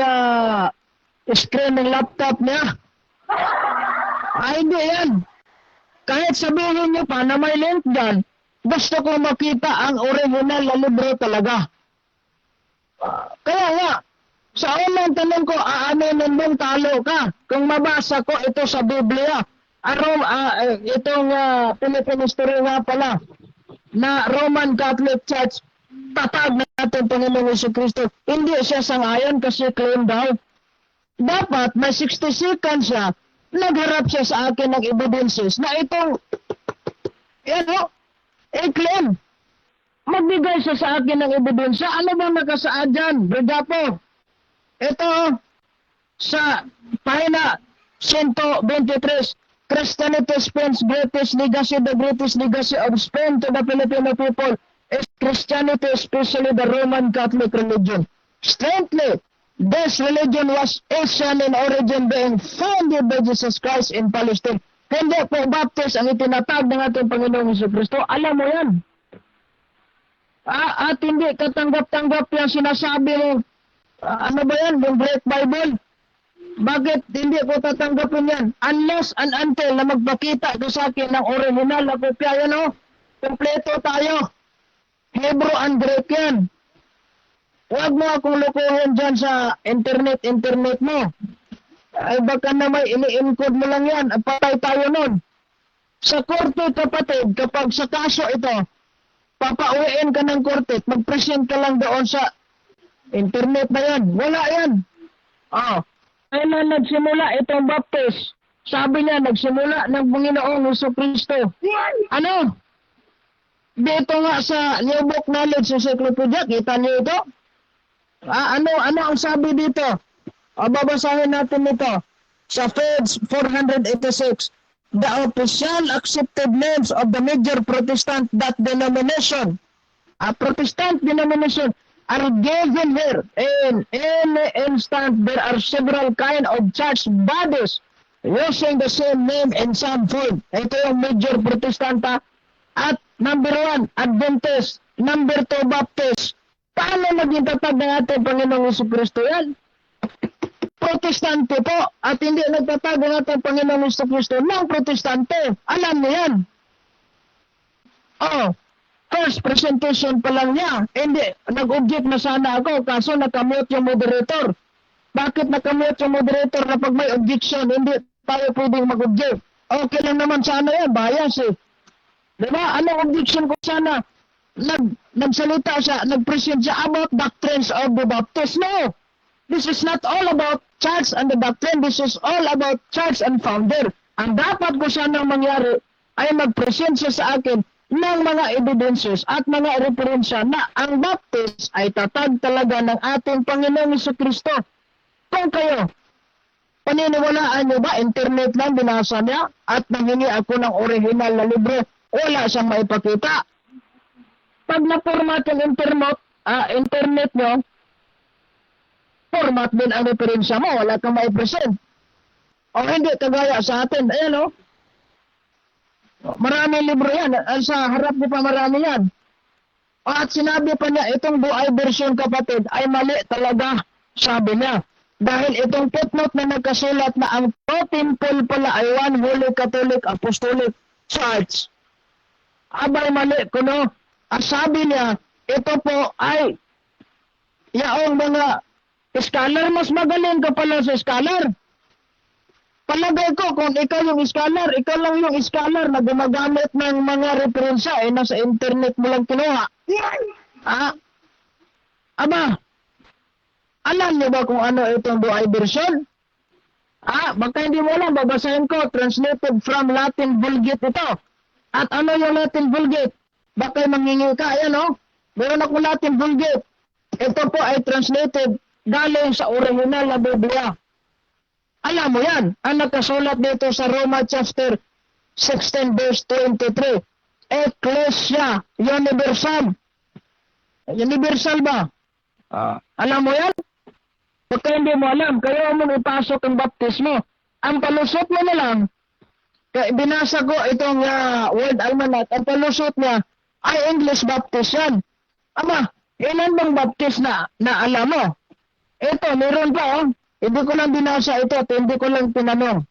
screen ng laptop niya. Ay hindi yan. Kahit sabihin niyo pa na may link dyan, gusto ko makita ang original na libro talaga. Kaya nga, sa unang tanong ko, aaminin mong talo ka kung mabasa ko ito sa Biblia. Itong Philippine history nga pala na Roman Catholic Church, tatag natin Panginoong Jesucristo. Hindi siya sangayon kasi claim daw. Dapat may 60 seconds siya, nagharap siya sa akin ng evidences na itong, i-claim. nagbigay siya sa akin ng ebidensya. Ano bang nakasaad dyan, Brigapo? Ito, sa pahina 123, Christianity Spain's greatest legacy, the greatest legacy of Spain to the Filipino people is Christianity, especially the Roman Catholic religion. Strangely, this religion was Asian in origin, being founded by Jesus Christ in Palestine. Hindi po Baptist ang itinatag ng ating Panginoong Jesucristo. Alam mo yan. At hindi katanggap-tanggap yung sinasabi mo. Ano ba yan? Yung Great Bible? Bakit hindi ko tatanggapin yan? Unless and until na magpakita ko sa akin ng original na kopya. Yan o. Kompleto tayo. Hebrew and Greek yan. Huwag mo akong lukuhin dyan sa internet mo. Ay baka na may ini-encode mo lang yan. Patay tayo nun. Sa korte, kapatid, kapag sa kaso ito, papauwiin ka ng korte, mag-present ka lang doon sa internet na yan. Wala yan. Kailan nagsimula itong Baptist? Sabi niya, nagsimula ng Panginoong Jesucristo. Ano? Dito nga sa New Book Knowledge Encyclopedia, kita niyo ito? Ano ang sabi dito? Babasahin natin ito. Sa page 486, the official accepted names of the major Protestant denomination, Protestant denomination, are given here. In any instance, there are several kind of church bodies using the same name in some form. Ito yung major Protestanta. At number 1, Adventist. Number 2, Baptist. Paano naging tatag ng ating Panginoong Jesucristo yan? Protestante po. At hindi nagtatag ng ating Panginoong Jesucristo ng Protestante. Alam niyo yan. First presentation pa lang niya. Hindi, nag-object na sana ako, kaso nakamute yung moderator. Bakit nakamute yung moderator na pag may objection, hindi tayo pwedeng mag-object? Okay lang naman sana yan, bias eh. Diba? Anong objection ko sana? Nagsalita siya, nag-present siya about doctrines of the Baptist. No! This is not all about church and the doctrine. This is all about church and founder. Ang dapat ko sanang mangyari ay mag-present siya sa akin ng mga evidences at mga referensya na ang Baptist ay tatag talaga ng ating Panginoong Jesucristo. Kung kayo, paniniwalaan niyo ba, internet lang binasa niya at nanghingi ako ng original na libro, wala siyang maipakita. Pag na-format yung internet niyo, format din ang referensya mo, wala kang maipresent. O hindi, kagaya sa atin, ayan o. Maraming libro yan. Sa harap ko pa marami yan. At sinabi pa niya, itong buhay version kapatid ay mali talaga, sabi niya. Dahil itong footnote na nagkasulat na ang Temple pala ay One Holy Catholic Apostolic Church. Abay mali kuno. Sabi niya, ito po ay yaong mga scholar, mas magaling ka pala sa scholar. Palagay ko, kung ikaw yung scholar, ikaw lang yung scholar na gumagamit ng mga referensya, nasa internet mo lang kinuha. Alam niyo ba kung ano itong buhay version? Baka hindi mo alam, babasahin ko, translated from Latin Vulgate ito. At ano yung Latin Vulgate? Baka mangingi ka, ayan o. Meron ako Latin Vulgate. Ito po ay translated galing sa original na Biblia. Alam mo yan, ang nakasulat dito sa Roma chapter 16 verse 23. Ecclesia Universal. Universal ba? Alam mo yan? Pagka hindi mo alam, kayo mo ipasok ang baptismo. Ang palusot mo na lang, binasa ko itong word almanac, ang palusot niya ay English Baptist yan. Ilan bang Baptist na alam mo? Ito, meron pa Hindi ko lang binasa ito at hindi ko lang tinanong.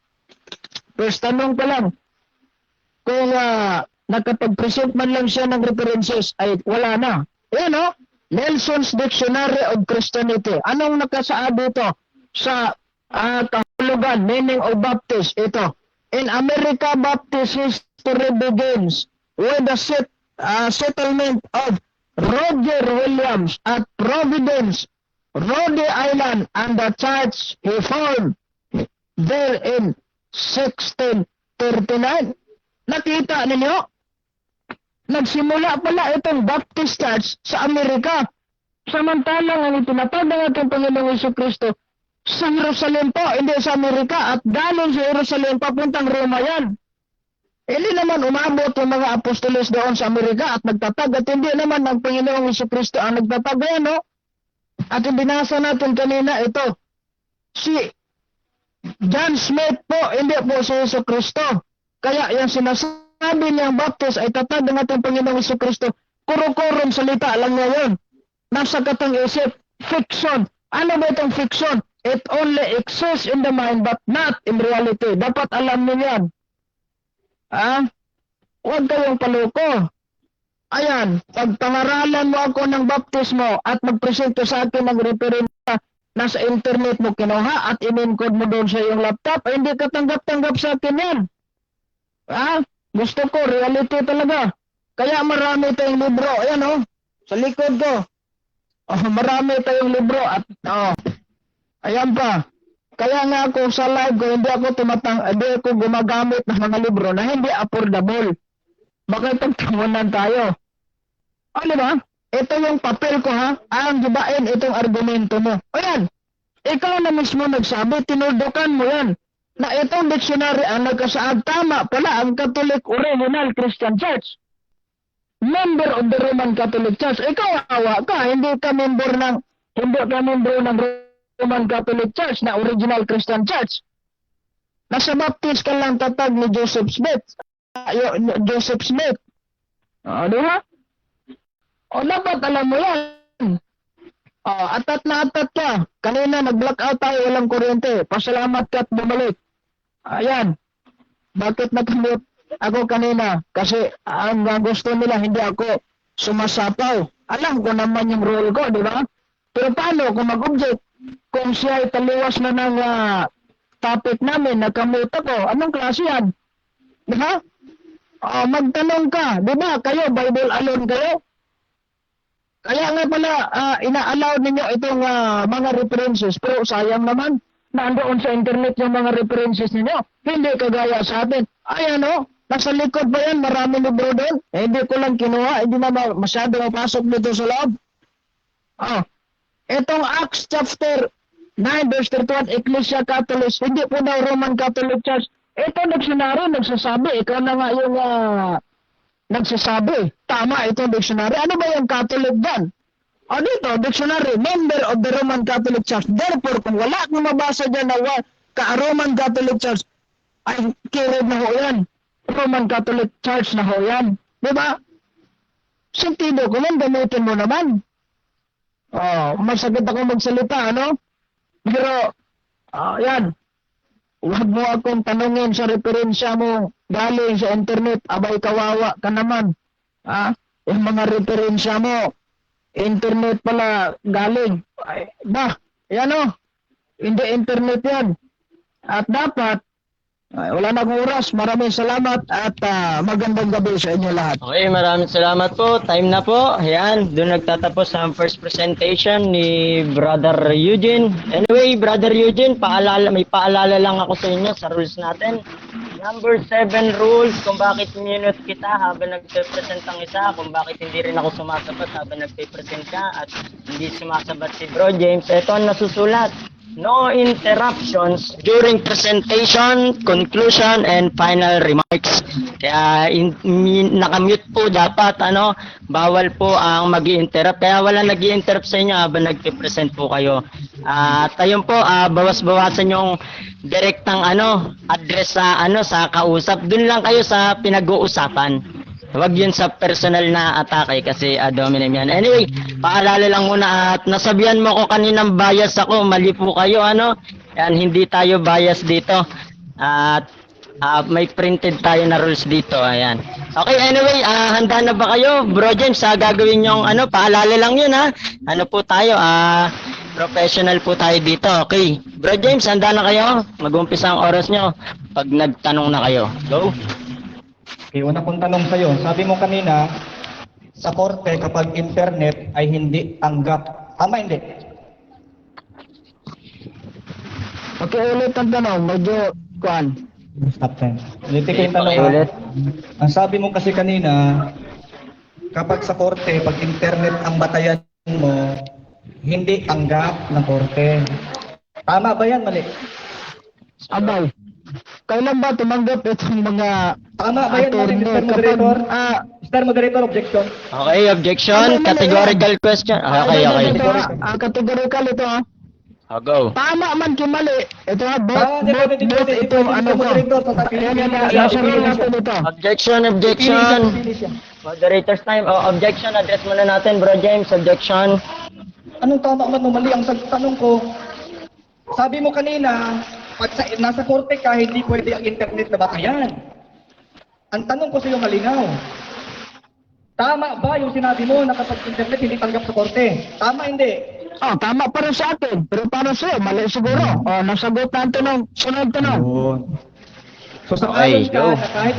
First tanong pa lang. Kung nakapag-present man lang siya ng references ay wala na. Ayan Nelson's Dictionary of Christianity. Anong nakasaad dito sa kahulugan, meaning of Baptist? Ito. In America, Baptist history begins with the settlement of Roger Williams at Providence, Rhode Island, and the church he formed there in 1639. Nakita ninyo? nagsimula pala itong Baptist Church sa Amerika. Samantalang ang itinatag ng ating Panginoong Jesucristo sa Jerusalem po, hindi sa Amerika, at galing sa Jerusalem papuntang Roma yan. Hindi naman umabot yung mga apostoles doon sa Amerika at nagtatag, at hindi naman ang Panginoong Jesucristo ang nagtatag yan, no? At yung binasa natin kanina, ito, si John Smith po, hindi po si Jesucristo. Kaya yung sinasabi niyang Baptist ay tatag ng ating Panginoong Jesucristo, kuro-kurong salita lang ngayon. Nasa katang isip, fiction. Ano ba itong fiction? It only exists in the mind but not in reality. Dapat alam niyo yan. Huwag kayong paluko. Ayan, pag pangaralan mo ako ng baptismo at magpresento sa akin ng referensya na sa internet mo kinuha at in-encode mo doon sa iyong laptop, ay hindi ka tanggap-tanggap sa akin yan. Gusto ko, reality talaga. Kaya marami tayong libro. Ayan sa likod ko. Marami tayong libro at ayan pa. Kaya nga ako sa live ko, hindi ako gumagamit ng mga libro na hindi affordable. Baka pagtamunan tayo. Di ba? Ito yung papel ko ang gibain itong argumento mo. Ayan, ikaw na mismo nagsabi, tinuldukan mo yan, na itong dictionary ang nagkasaad, tama pala ang Catholic Original Christian Church. Member of the Roman Catholic Church. Ikaw awa ka, hindi ka membro ng Roman Catholic Church na Original Christian Church. Nasa Baptist ka lang tatag ni Joseph Smith. Joseph Smith. Di ba? Dapat alam mo yan. Atat na atat ka. Kanina nag-blackout tayo, walang kuryente. Pasalamat ka at bumalik. Ayan. Bakit nag-mute ako kanina? Kasi ang gusto nila, hindi ako sumasapaw. Alam ko naman yung role ko, di ba? Pero paano kung mag-object? Kung siya ay taliwas na ng topic namin, nakamute ako, anong klase yan? Di ba? Magtanong ka, di ba? Kayo, Bible alone kayo? Kaya nga pala, ina-allow ninyo itong mga references, pero sayang naman, nandoon sa internet yung mga references ninyo. Hindi kagaya sa atin. Ayan nasa likod ba yan? Marami libro doon. Hindi ko lang kinuha. Hindi na masyado mapasok dito sa loob. Itong Acts chapter 9 verse 31, Ecclesia Catholic, hindi po daw Roman Catholic Church. Ito dictionary, nagsasabi. Ikaw na nga yung nagsasabi. Tama itong dictionary. Ano ba yung Catholic dyan? Dito, dictionary, member of the Roman Catholic Church. Therefore, kung wala kang mabasa dyan na Roman Catholic Church, ay kirid na ho yan. Roman Catholic Church na ho yan. Diba? Sentido ko lang, gamitin mo naman. Masagad ako magsalita, Pero, yan. Huwag mo akong tanungin sa referensya mo galing sa internet. Abay, kawawa ka naman. Yung mga referensya mo, internet pala galing. Yan hindi internet yan. At dapat, wala na akong oras. Maraming salamat at magandang gabi sa inyo lahat. Okay, maraming salamat po. Time na po. Ayan, doon nagtatapos ang first presentation ni Brother Eugene. Anyway, Brother Eugene, may paalala lang ako sa inyo sa rules natin. Number 7 rules kung bakit minute kita habang nagpe-present ang isa, kung bakit hindi rin ako sumasabat habang nagpe-present ka at hindi sumasabat si Bro James. Ito ang nasusulat. No interruptions during presentation, conclusion, and final remarks. Kaya nakamute po dapat, bawal po ang mag-i-interrupt. Kaya wala nag-i-interrupt sa inyo habang nagpe-present po kayo. At ayun po, bawas-bawasan yung direktang address sa kausap. Doon lang kayo sa pinag-uusapan. Huwag yun sa personal na atake kasi ad hominem yan. Anyway, paalala lang muna at nasabihan mo ko kaninang bias ako. Mali po kayo, Yan, hindi tayo bias dito. At may printed tayo na rules dito. Ayan. Okay, anyway, handa na ba kayo? Bro James, gagawin yung paalala lang yun, Ano po tayo? Professional po tayo dito. Okay. Bro James, handa na kayo? Mag-umpisa ang oras nyo pag nagtanong na kayo. Go. Okay, una kong tanong sa'yo. Sabi mo kanina, sa korte kapag internet ay hindi tanggap. Tama hindi? Okay, ulit ang tanong. Medyo, Stop time. Ulitin ko yung tanong. Okay, ulit. Ang sabi mo kasi kanina, kapag sa korte, pag internet ang batayan mo, hindi tanggap ng korte. Tama ba yan? Mali. Abay, kailan ba tumanggap itong mga Tama ba yan? Mali, Mr. attorney Moderator? kapag Mr. Moderator, objection. Okay, objection. Categorical question. Okay, okay. Categorical ito ha. Go. Tama man kimali. Ito ha, Ah, di pwede, di pwede, di ito pwede, ano Mr. to. Moderator, tatapihin Ayan, niya. sasabihin natin ito. Objection, objection. Pili siya. Moderator's time. Oh, objection. Address muna natin, Bro James. Objection. Anong tama man o mali? Ang tanong ko, sabi mo kanina, pag nasa korte ka, hindi pwede ang internet na batayan. Ang tanong ko sa iyo malinaw. Tama ba yung sinabi mo na kapag internet hindi tanggap sa korte? Tama hindi? Oh, tama pa rin sa akin. Pero para sa'yo, mali siguro. Oh, nasagot na ang tanong. Sunod tanong. So sang-ayon Okay, ka go. na kahit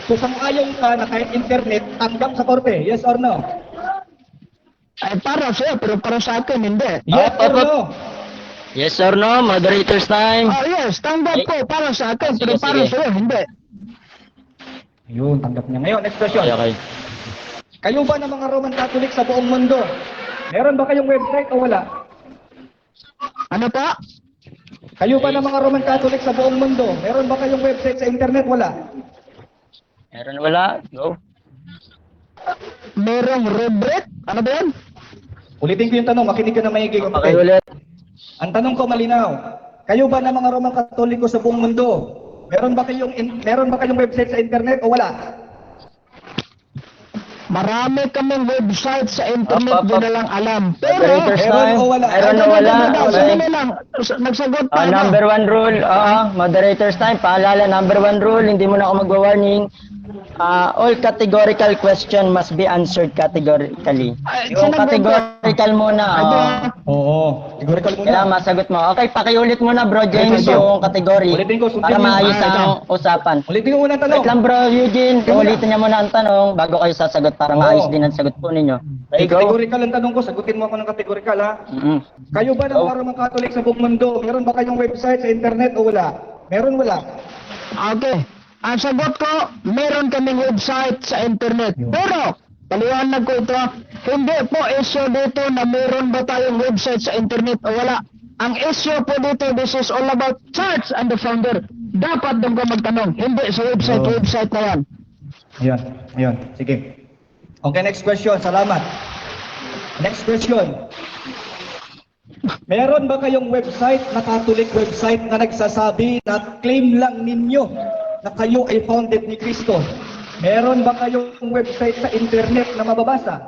so sang-ayon ka na kahit internet tanggap sa korte? Yes or no? Ay, para sa'yo, pero para sa akin, hindi. Yes or no? Yes or no? Moderator's time. Oh, yes, tanggap Ay. ko para sa akin, Sige, pero para sige. sa'yo, hindi. Yun, tanggap niya. Ngayon, next question. Okay, okay. Kayo ba ng mga Roman Catholic sa buong mundo? Meron ba kayong website o wala? Ano pa? Kayo ba ng mga Roman Catholic sa buong mundo? Meron ba kayong website sa internet? Wala. Meron wala? Go. Merong rubric? Ano ba yan? Ulitin ko yung tanong, makinig ka na maigi. Okay, ulit. Ang tanong ko malinaw. Kayo ba ng mga Roman Katoliko sa buong mundo? Meron ba kayong website sa internet o wala? Marami kaming website sa internet, Up. di na lang alam. Pero, Moderator's meron time. o wala? Meron o wala? Okay. Sandali lang, nagsagot pa ako. Number one rule, moderator's time, paalala, number one rule, hindi mo na ako magwa-warning. All categorical question must be answered categorically. Ay, Yung sinagot ko. categorical muna, Oo. Categorical muna. kailangan masagot mo. Okay, pakiulit muna, Bro James, Ulitin ko. yung category Ulitin ko, sundin para mo. maayos Ah, ang usapan. Ulitin ko muna ang tanong. Wait lang, Bro Eugene, ulitin niya muna ang tanong bago kayo sasagot para maayos Oo. din ang sagot po ninyo. Okay, go. Categorical ang tanong ko, sagutin mo ako ng categorical ha. Mm-mm. Kayo ba ng mga Roman Catholic sa buong mundo? Meron ba kayong website sa internet o wala? Meron wala? Okay. Ang sagot ko, meron kaming website sa internet. Pero, paliwanag ko ito, hindi po issue dito na meron ba tayong website sa internet o wala. Ang issue po dito, this is all about church and the founder. Dapat doon ka magtanong, hindi sa website na yan. Ayan. Sige. Okay, next question. Salamat. Next question. Meron ba kayong website na Catholic website na nagsasabi na claim lang ninyo na kayo ay founded ni Kristo? Meron ba kayong website sa internet na mababasa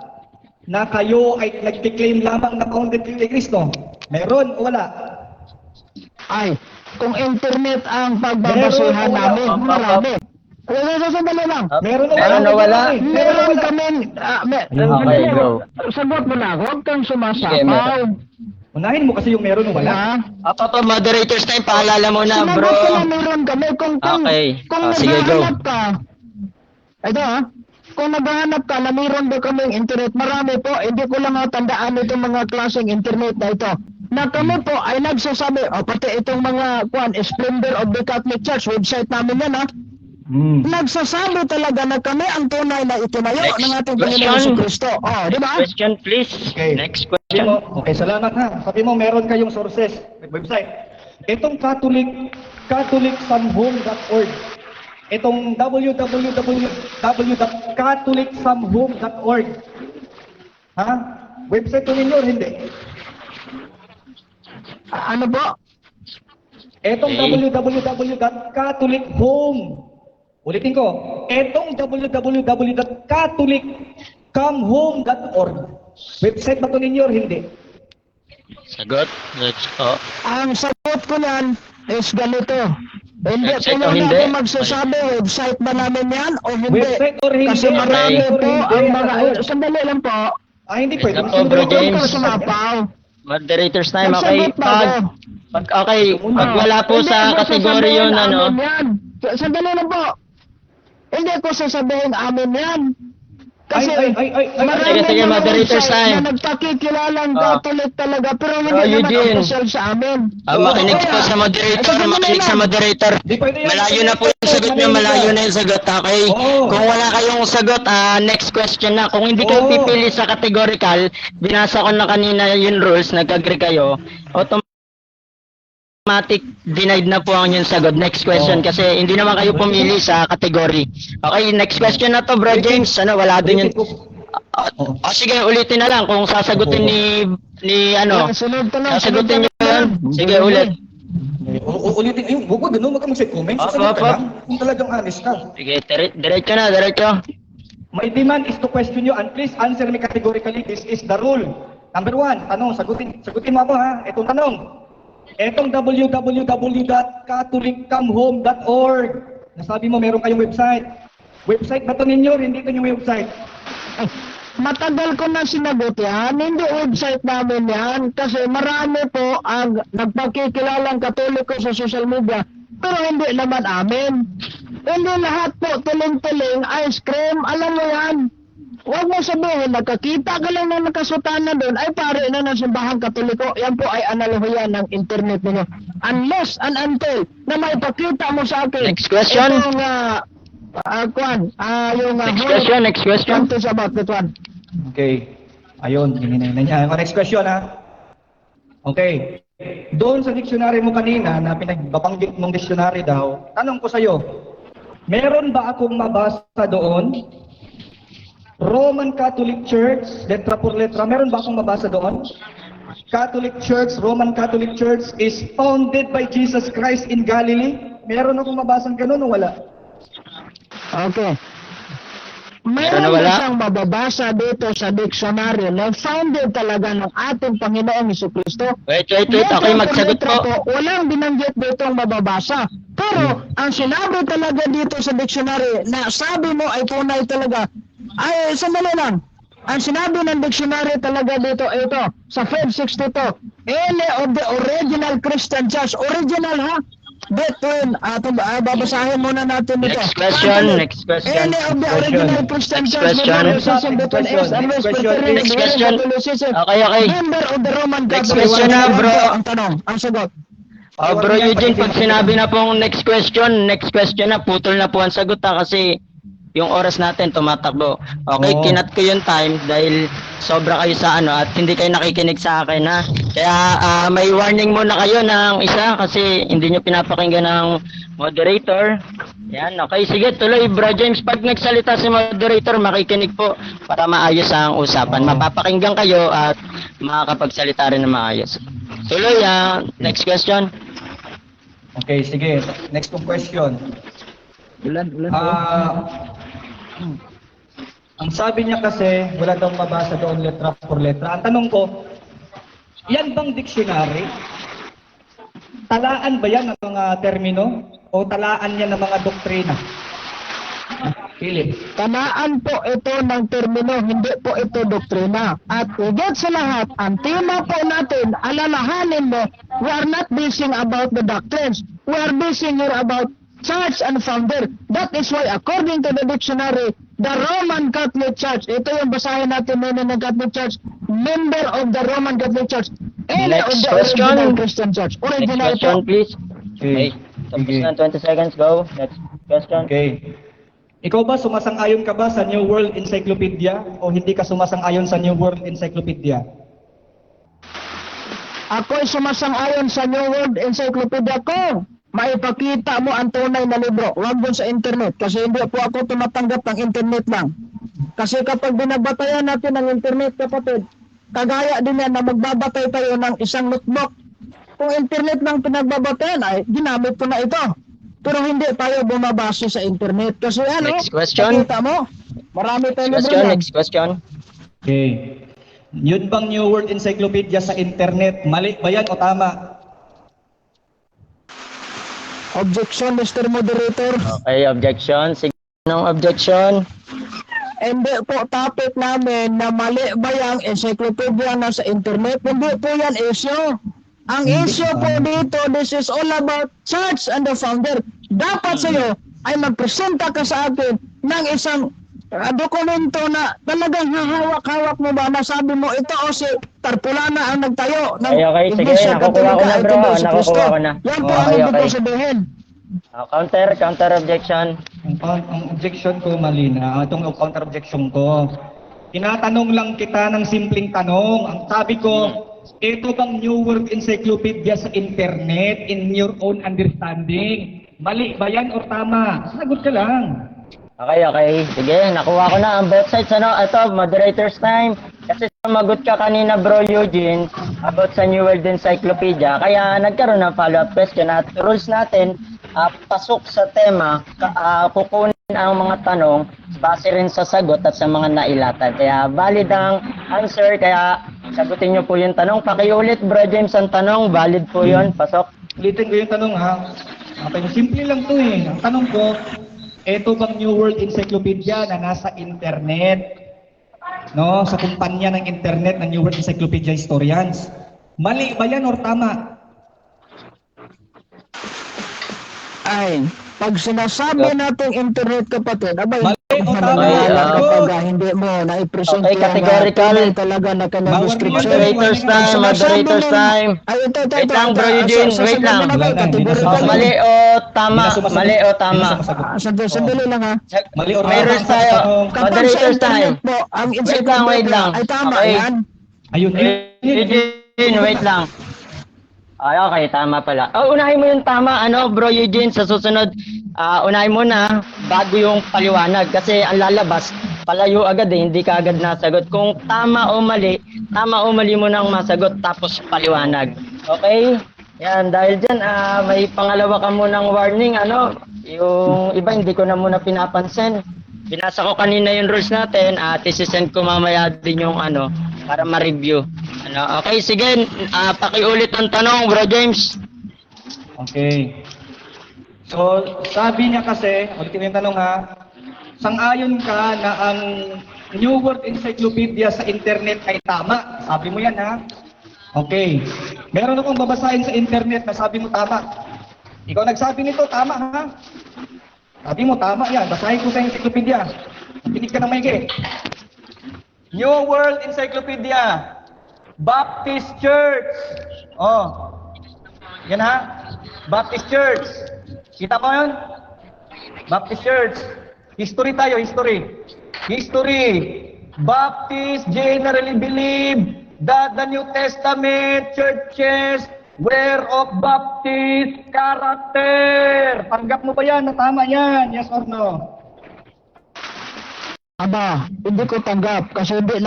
na kayo ay nagki-claim lamang na founded ni Kristo? Meron o wala? Ay, kung internet ang pagbabasuhan Meron o wala? namin, marami. Sandali lang. Meron o wala? Meron o wala? Meron kaming, Okay, go. sagot mo na, huwag kang Sige, sumasapaw. meron. Unahin mo kasi yung meron o wala. Ha? Moderator's time, paalala mo na, Sinagot bro. ko na meron kami. Kung Okay. kung Sige, go. naghahanap ka, ito ha, kung naghahanap ka na meron ba kaming internet, marami po, hindi ko lang tandaan itong mga klaseng internet na ito. Na kami po ay nagsasabi, pati itong mga Splendor of the Catholic Church, website namin yan ha, nagsasabi talaga na kami ang tunay na itinayo Next ng ating question. Panginoon si Kristo. Di ba? Question, please. Okay. Next Sabi question. mo, okay, salamat ha. Sabi mo, meron kayong sources, website. Itong catholicsamhome.org. Itong www.catholicsamhome.org. Ha? Website ko ninyo or hindi? Ano po? Itong Okay. www.catholichome. Ulitin ko. Itong www.catholicamhome.org. Website ba ito ninyo or hindi? Sagot. Let's go. Ang sagot ko niyan is ganito. Hindi Website ko o hindi? natin magsasabi, website ba namin yan o hindi? Website or hindi? Kasi marami Website or po hindi? ang mga... Sandali lang po. Hindi pwede. Yes, Bro James. Huwag ka sumapaw. Moderator's time, okay. Nagsagot pa ako. Pag wala po Hindi sa ko kategorya sasabihin yun, ano. amin yan. Sandali lang po. Hindi ko sasabihin amin yan. Kasi marami Sige, mga moderator's website time. na nagpakikilalang Ah. Catholic talaga pero hindi Ah, naman Eugene. official sa amin. Makinig Kaya, po sa moderator, sandali makinig sa lang. moderator. Di pwede yan. Malayo na po yung sagot niyo, malayo na yung sagot, okay? Oo. Kung wala kayong sagot, next question na. Kung hindi kayo Oo. pipili sa categorical, binasa ko na kanina yung rules, nag-agree kayo, automatic denied na po ang yung sagot. Next question Oo. kasi hindi naman kayo pumili sa category. Okay, next question na to, bro James. Ano, wala din yung... sige, ulitin na lang kung sasagutin ni ano. Sunod tanong. Sasagutin niyo yan. Sige, ulit. Ulitin, ayun, huwag ganun, huwag ka mag-set comment. Sasagot ka lang, kung talagang honest ka. Sige, diretso na, diretso. My demand is to question you and please answer me categorically. This is the rule. Number 1, tanong, sagutin mo ako ha. Itong tanong. Itong www.catholicamhome.org. Nasabi mo meron kayong website. Website ba ito ninyo? Hindi ito yung website. Ay, matagal ko na sinagot yan. Hindi website namin yan. Kasi marami po ang nagpakikilalang Katoliko sa social media. Pero hindi naman amin. Hindi lahat po tuling-tuling, ice cream, alam mo yan. Huwag mo sabihin, nakakita ka lang na nakasutana doon, ay pare na ng simbahang Katoliko. Yan po ay analohiya ng internet ninyo. Unless and until na may pakita mo sa akin. Next question. Itong, yung Next question. Something about that one. Okay. Ayun, hininayin na niya. Next question ha. Okay. Doon sa dictionary mo kanina na pinagbabanggit mong dictionary daw, tanong ko sa'yo, meron ba akong mabasa doon? Roman Catholic Church, letra por letra, meron ba akong mabasa doon? Catholic Church, Roman Catholic Church is founded by Jesus Christ in Galilee. Meron akong mabasang ganun o wala? Okay. Meron na Meron wala? ba siyang mababasa dito sa dictionary na founded talaga ng ating Panginoong Jesucristo? Wait, ako'y magsagot Letra po. walang binanggit dito ang mababasa. Pero, ang sinabi talaga dito sa dictionary na sabi mo ay tunay talaga, ay, sandali lang. Ang sinabi ng dictionary talaga dito ay ito, sa 562, any of the original Christian church, original ha? Between, babasahin muna natin ito. Next question, next question. Any of the original Christian Next church, question. between East and West, Next question. Okay. Member of the Roman Next Catholic question na, Church. bro. Ang tanong, ang sagot. Bro Eugene, pag sinabi na pong next question na, putol na po ang sagot kasi yung oras natin tumatakbo. Okay, Oo. kinat ko yung time dahil sobra kayo sa at hindi kayo nakikinig sa akin ha. Kaya may warning muna kayo ng isa kasi hindi nyo pinapakinggan ng moderator. Yan, okay. Sige, tuloy Bro James. Pag nagsalita si moderator, makikinig po para maayos ang usapan. Oo. Mapapakinggan kayo at makakapagsalita rin na maayos. Tuloy, next question. Okay, sige. Next question. Ang sabi niya kasi, wala daw mabasa doon letra por letra. Ang tanong ko, yan bang dictionary? Talaan ba yan ng mga termino? O talaan yan ng mga doktrina? Philip. Tamaan po ito ng termino, hindi po ito doktrina. At higit sa lahat, ang tema po natin, alalahanin mo, we are not basing about the doctrines. We are basing here about church and founder. That is why according to the dictionary, the Roman Catholic Church, ito yung basahin natin muna ng Catholic Church, member of the Roman Catholic Church, any of Next the question. original Christian Church. Next Original question, po. please. Okay. Tapos Sige. na, 20 seconds, go. Next question. Okay. Ikaw ba, sumasang-ayon ka ba sa New World Encyclopedia o hindi ka sumasang-ayon sa New World Encyclopedia? Ako'y sumasang-ayon sa New World Encyclopedia ko. Maipakita mo ang tunay na libro. Huwag doon sa internet. Kasi hindi po ako tumatanggap ng internet lang. Kasi kapag binabatayan natin ng internet, kapatid, kagaya din yan na magbabatay tayo ng isang notebook. Kung internet lang pinagbabatayan, ay ginamit ko na ito. Pero hindi tayo bumabase sa internet. Kasi ano, Next question. nakita mo, marami tayong Next libro question, yan. next question. Okay. Yun bang New World Encyclopedia sa internet, mali ba yan o tama? Objection, Mr. Moderator. Okay, objection. Sige, ng objection. Hindi po topic namin na mali ba yung encyclopedia na sa internet. Hindi po yan issue. Ang issue po dito, this is all about church and the founder. Dapat sa'yo ay magpresenta ka sa akin ng isang dokumento na talagang hahawak-hawak mo ba? Masabi mo, ito o si Tarpulana ang nagtayo ng Okay, sige, Iglesia nakukuha ko Katolika, na, ito bro. ba si Kristo? Nakukuha ko na. Yan po Okay, ang ibig okay. ko sabihin. Counter objection. Ang objection ko, malina. Itong counter objection ko. Tinatanong lang kita ng simpleng tanong. Ang sabi ko, ito bang New World Encyclopedia sa internet in your own understanding? Mali ba yan o tama? Sagot ka lang. Okay. Sige, nakuha ko na ang both sides. Ito, moderator's time. Kasi sumagot ka kanina, Bro Eugene, about sa New World Encyclopedia. Kaya nagkaroon ng follow-up question at rules natin, pasok sa tema, kukunin ang mga tanong base rin sa sagot at sa mga nailatad. Kaya valid ang answer, kaya sagutin niyo po yung tanong. Pakiulit, Bro James, ang tanong. Valid po yun. Pasok. Ulitin ko yung tanong ha. Okay, simple lang to eh. Ang tanong ko, ito bang New World Encyclopedia na nasa internet? No, sa kumpanya ng internet ng New World Encyclopedia Historians. Mali ba yan or tama? Ay, pag sinasabi natin internet, kapatid, abay, Mali o tama? mananala Okay, kapag hindi mo na-i-present Okay, categorical. talaga na kanyang Bawal description. Moderator's time, moderator's time. Ay, ito. Wait lang, Bro Eugene, wait lang. Categorical. Mali o tama? Mali o tama? Sandali lang ha. Mali or May tama? rules tayo. Kapag sa Moderator's time. internet po, ang Wait lang. ay tama Okay. yan. Ayun, Eugene, wait lang. Ay, okay, tama pala. Unahin mo yung tama, Bro Eugene, sa susunod, unahin mo na bago yung paliwanag. Kasi ang lalabas, palayo agad hindi ka agad nasagot. Kung tama o mali mo nang masagot, tapos paliwanag. Okay? Yan, dahil dyan, may pangalawa ka munang warning, yung iba hindi ko na muna pinapansin. Binasa ko kanina yung rules natin at isisend ko mamaya din yung para ma-review. Okay, sige, pakiulit ang tanong, Bro James. Okay. So, sabi niya kasi, ulitin yung tanong ha, sang-ayon ka na ang New World Encyclopedia sa internet ay tama. Sabi mo yan ha. Okay. Meron akong babasahin sa internet na sabi mo tama. Ikaw nagsabi nito, tama ha. Sabi mo tama yan. Basahin ko sa encyclopedia. Pinig ka ng maigi. New World Encyclopedia. Baptist Church. Oh. Yan ha. Baptist Church. Kita mo yun? Baptist Church. History tayo, history. History. Baptists generally believe that the New Testament churches were of Baptist character. Tanggap mo ba yan na tama yan? Yes or no? Aba, hindi ko tanggap kasi hindi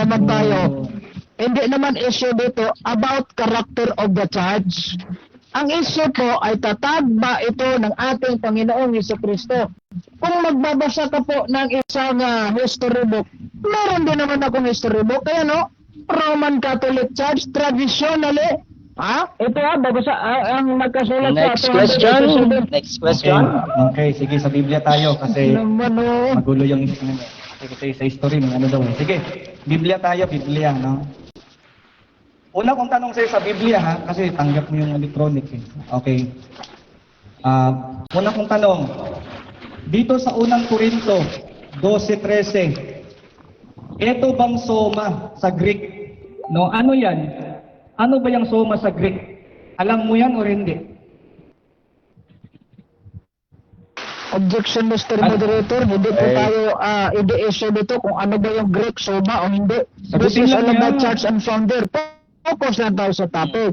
naman issue dito about character of the church. Ang issue po ay tatag ba ito ng ating Panginoong Jesucristo. Kung magbabasa ka po ng isang history book, meron din naman akong history book. Kaya Roman Catholic Church, traditionally, ito bago ang nagkasulat Next sa question. Next question. Okay, sige, sa Biblia tayo kasi Naman magulo yung kasi sa history ng daw. Sige, Biblia tayo, Biblia, no? Una kong tanong sa'yo sa Biblia, ha? Kasi tanggap mo yung electronic, eh. Okay. Una kong tanong, dito sa unang Korinto, 12:13, ito bang soma sa Greek? No, ano yan? Ano ba yung soma sa Greek? Alam mo yan o hindi? Objection, Mr. Moderator, hindi po tayo i-issue dito kung ano ba yung Greek soma o hindi. This is all about church and founder. Focus lang tayo sa topic.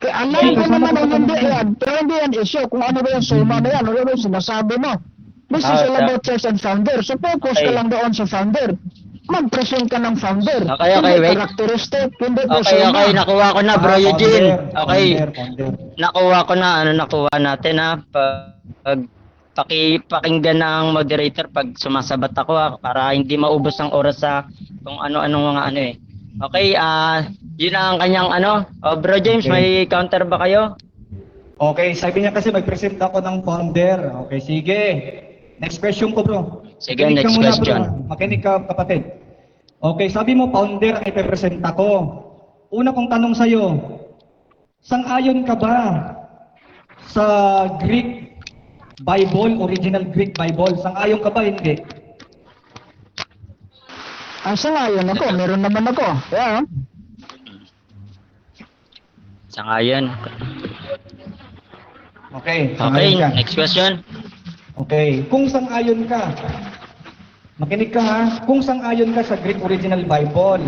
Kaya alam ko naman ang hindi yan, pero hindi yan issue kung ano ba yung soma na yan, ano ba yung sinasabi mo. This is all about church and founder. So focus ka lang doon sa founder. Mag-present ka ng founder. Okay, Hindi wait. characteristic, hindi po Okay, soma. nakuha ko na, Bro Eugene. Okay, Founder. nakuha ko na, nakuha natin pag pakinggan ng moderator pag sumasabat ako para hindi maubos ang oras sa kung ano-anong mga Okay, yun ang kanyang Bro James, Okay. may counter ba kayo? Okay, sabi niya kasi mag-present ako ng founder. Okay, sige. Next question ko, bro. Sige, Makinig ka next muna, question. Bro. Makinig ka, kapatid. Okay, sabi mo founder ang ipepresent ako. Una kong tanong sa'yo, sang-ayon ka ba sa Greek Bible, original Greek Bible? Sang-ayon ka ba? Hindi. Sangayon ako, meron naman ako. Yeah. Sangayon. Okay, Okay, sangayon ka. next question. Okay, kung sang-ayon ka, makinig ka ha, kung sang-ayon ka sa Greek Original Bible,